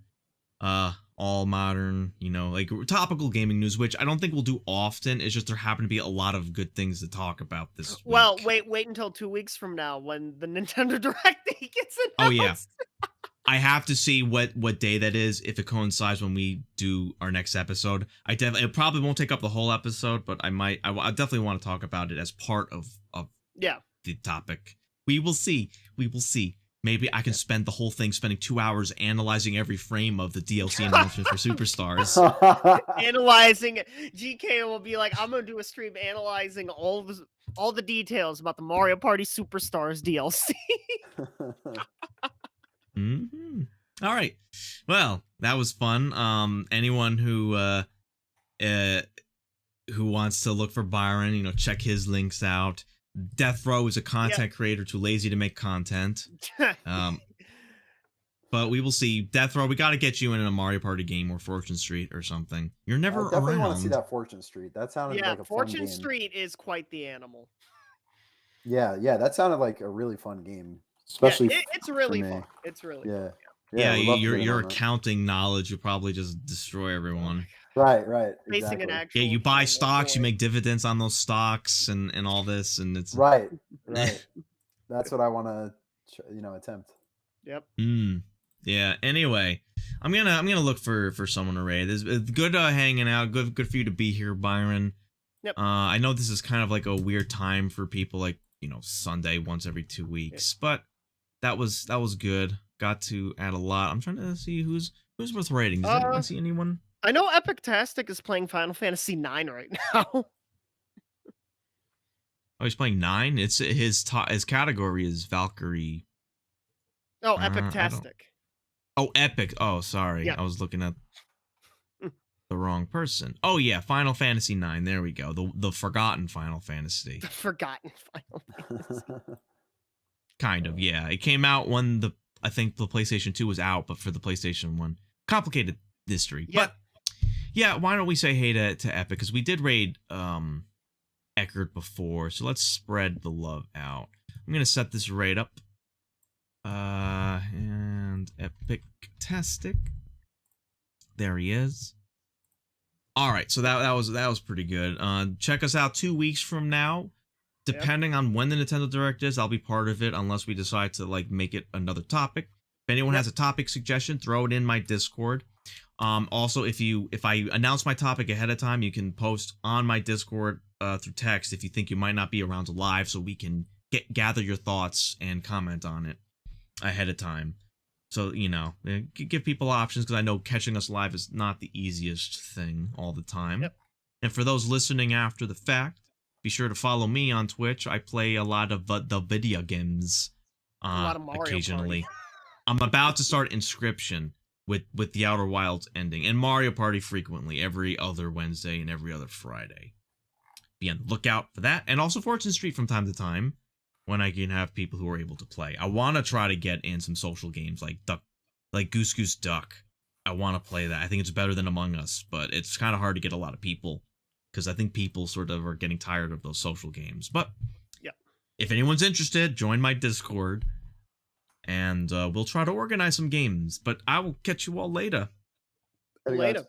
All modern, like topical gaming news, which I don't think we'll do often. It's just there happen to be a lot of good things to talk about this Well, week. wait until 2 weeks from now when the Nintendo Direct gets announced. Oh, yeah. I have to see what day that is, if it coincides when we do our next episode. It probably won't take up the whole episode, but I definitely want to talk about it as part of Yeah. the topic. We will see. Maybe I can spend the whole thing spending 2 hours analyzing every frame of the DLC announcement for Superstars. Analyzing GK will be like, I'm gonna do a stream analyzing all the details about the Mario Party Superstars DLC. All right. Well, that was fun. Anyone who wants to look for Byron, check his links out. Death Row is a content creator too lazy to make content. But we will see. Death Row, we got to get you in a Mario Party game or Fortune Street or something. You're never I definitely want to see around. that Fortune Street. That sounded Yeah, like a Fortune fun game. Street is quite the animal. Yeah, that sounded like a really fun game, especially. It's really me. fun. It's really Yeah. Yeah, we'd love to get in your on that. accounting knowledge will probably just destroy everyone. Right. Facing Exactly. an actual. Yeah, you buy game, stocks, you boy. make dividends on those stocks, and all this, and it's Right. That's what I want to, attempt. Yep. Yeah. Anyway, I'm gonna look for someone to raid. It's good hanging out. Good for you to be here, Byron. Yep. I know this is kind of like a weird time for people, like Sunday once every 2 weeks, but that was good. Got to add a lot. I'm trying to see who's worth raiding. Does anyone see anyone? I know Epic-tastic is playing Final Fantasy IX right now. Oh, he's playing 9. It's his category is Valkyrie. Oh, I don't- Epic-tastic. Oh, Epic. Oh, sorry. Yeah. I was looking at the wrong person. Oh yeah, Final Fantasy 9. There we go. The forgotten Final Fantasy. The forgotten Final Fantasy. Kind of, yeah. It came out when I think the PlayStation 2 was out, but for the PlayStation 1. Complicated history. Yeah. But yeah, why don't we say hey to Epic? Because we did raid Eckert before, so let's spread the love out. I'm gonna set this raid up. And Epic-tastic. There he is. All right, so that was pretty good. Check us out 2 weeks from now. Depending on when the Nintendo Direct is, I'll be part of it unless we decide to make it another topic. If anyone has a topic suggestion, throw it in my Discord. Also, if I announce my topic ahead of time, you can post on my Discord through text if you think you might not be around live, so we can gather your thoughts and comment on it. ahead of time. So, give people options, because I know catching us live is not the easiest thing all the time. Yep. And for those listening after the fact, be sure to follow me on Twitch. I play a lot of the video games A lot of Mario occasionally. Party. I'm about to start Inscription with the Outer Wilds ending, and Mario Party frequently, every other Wednesday and every other Friday. Be on the lookout for that, and also Fortune Street from time to time, when I can have people who are able to play. I want to try to get in some social games like Goose Goose Duck. I want to play that. I think it's better than Among Us, but it's kind of hard to get a lot of people, because I think people sort of are getting tired of those social games. But yeah, if anyone's interested, join my Discord, and we'll try to organize some games. But I will catch you all later. Later, guys. Later.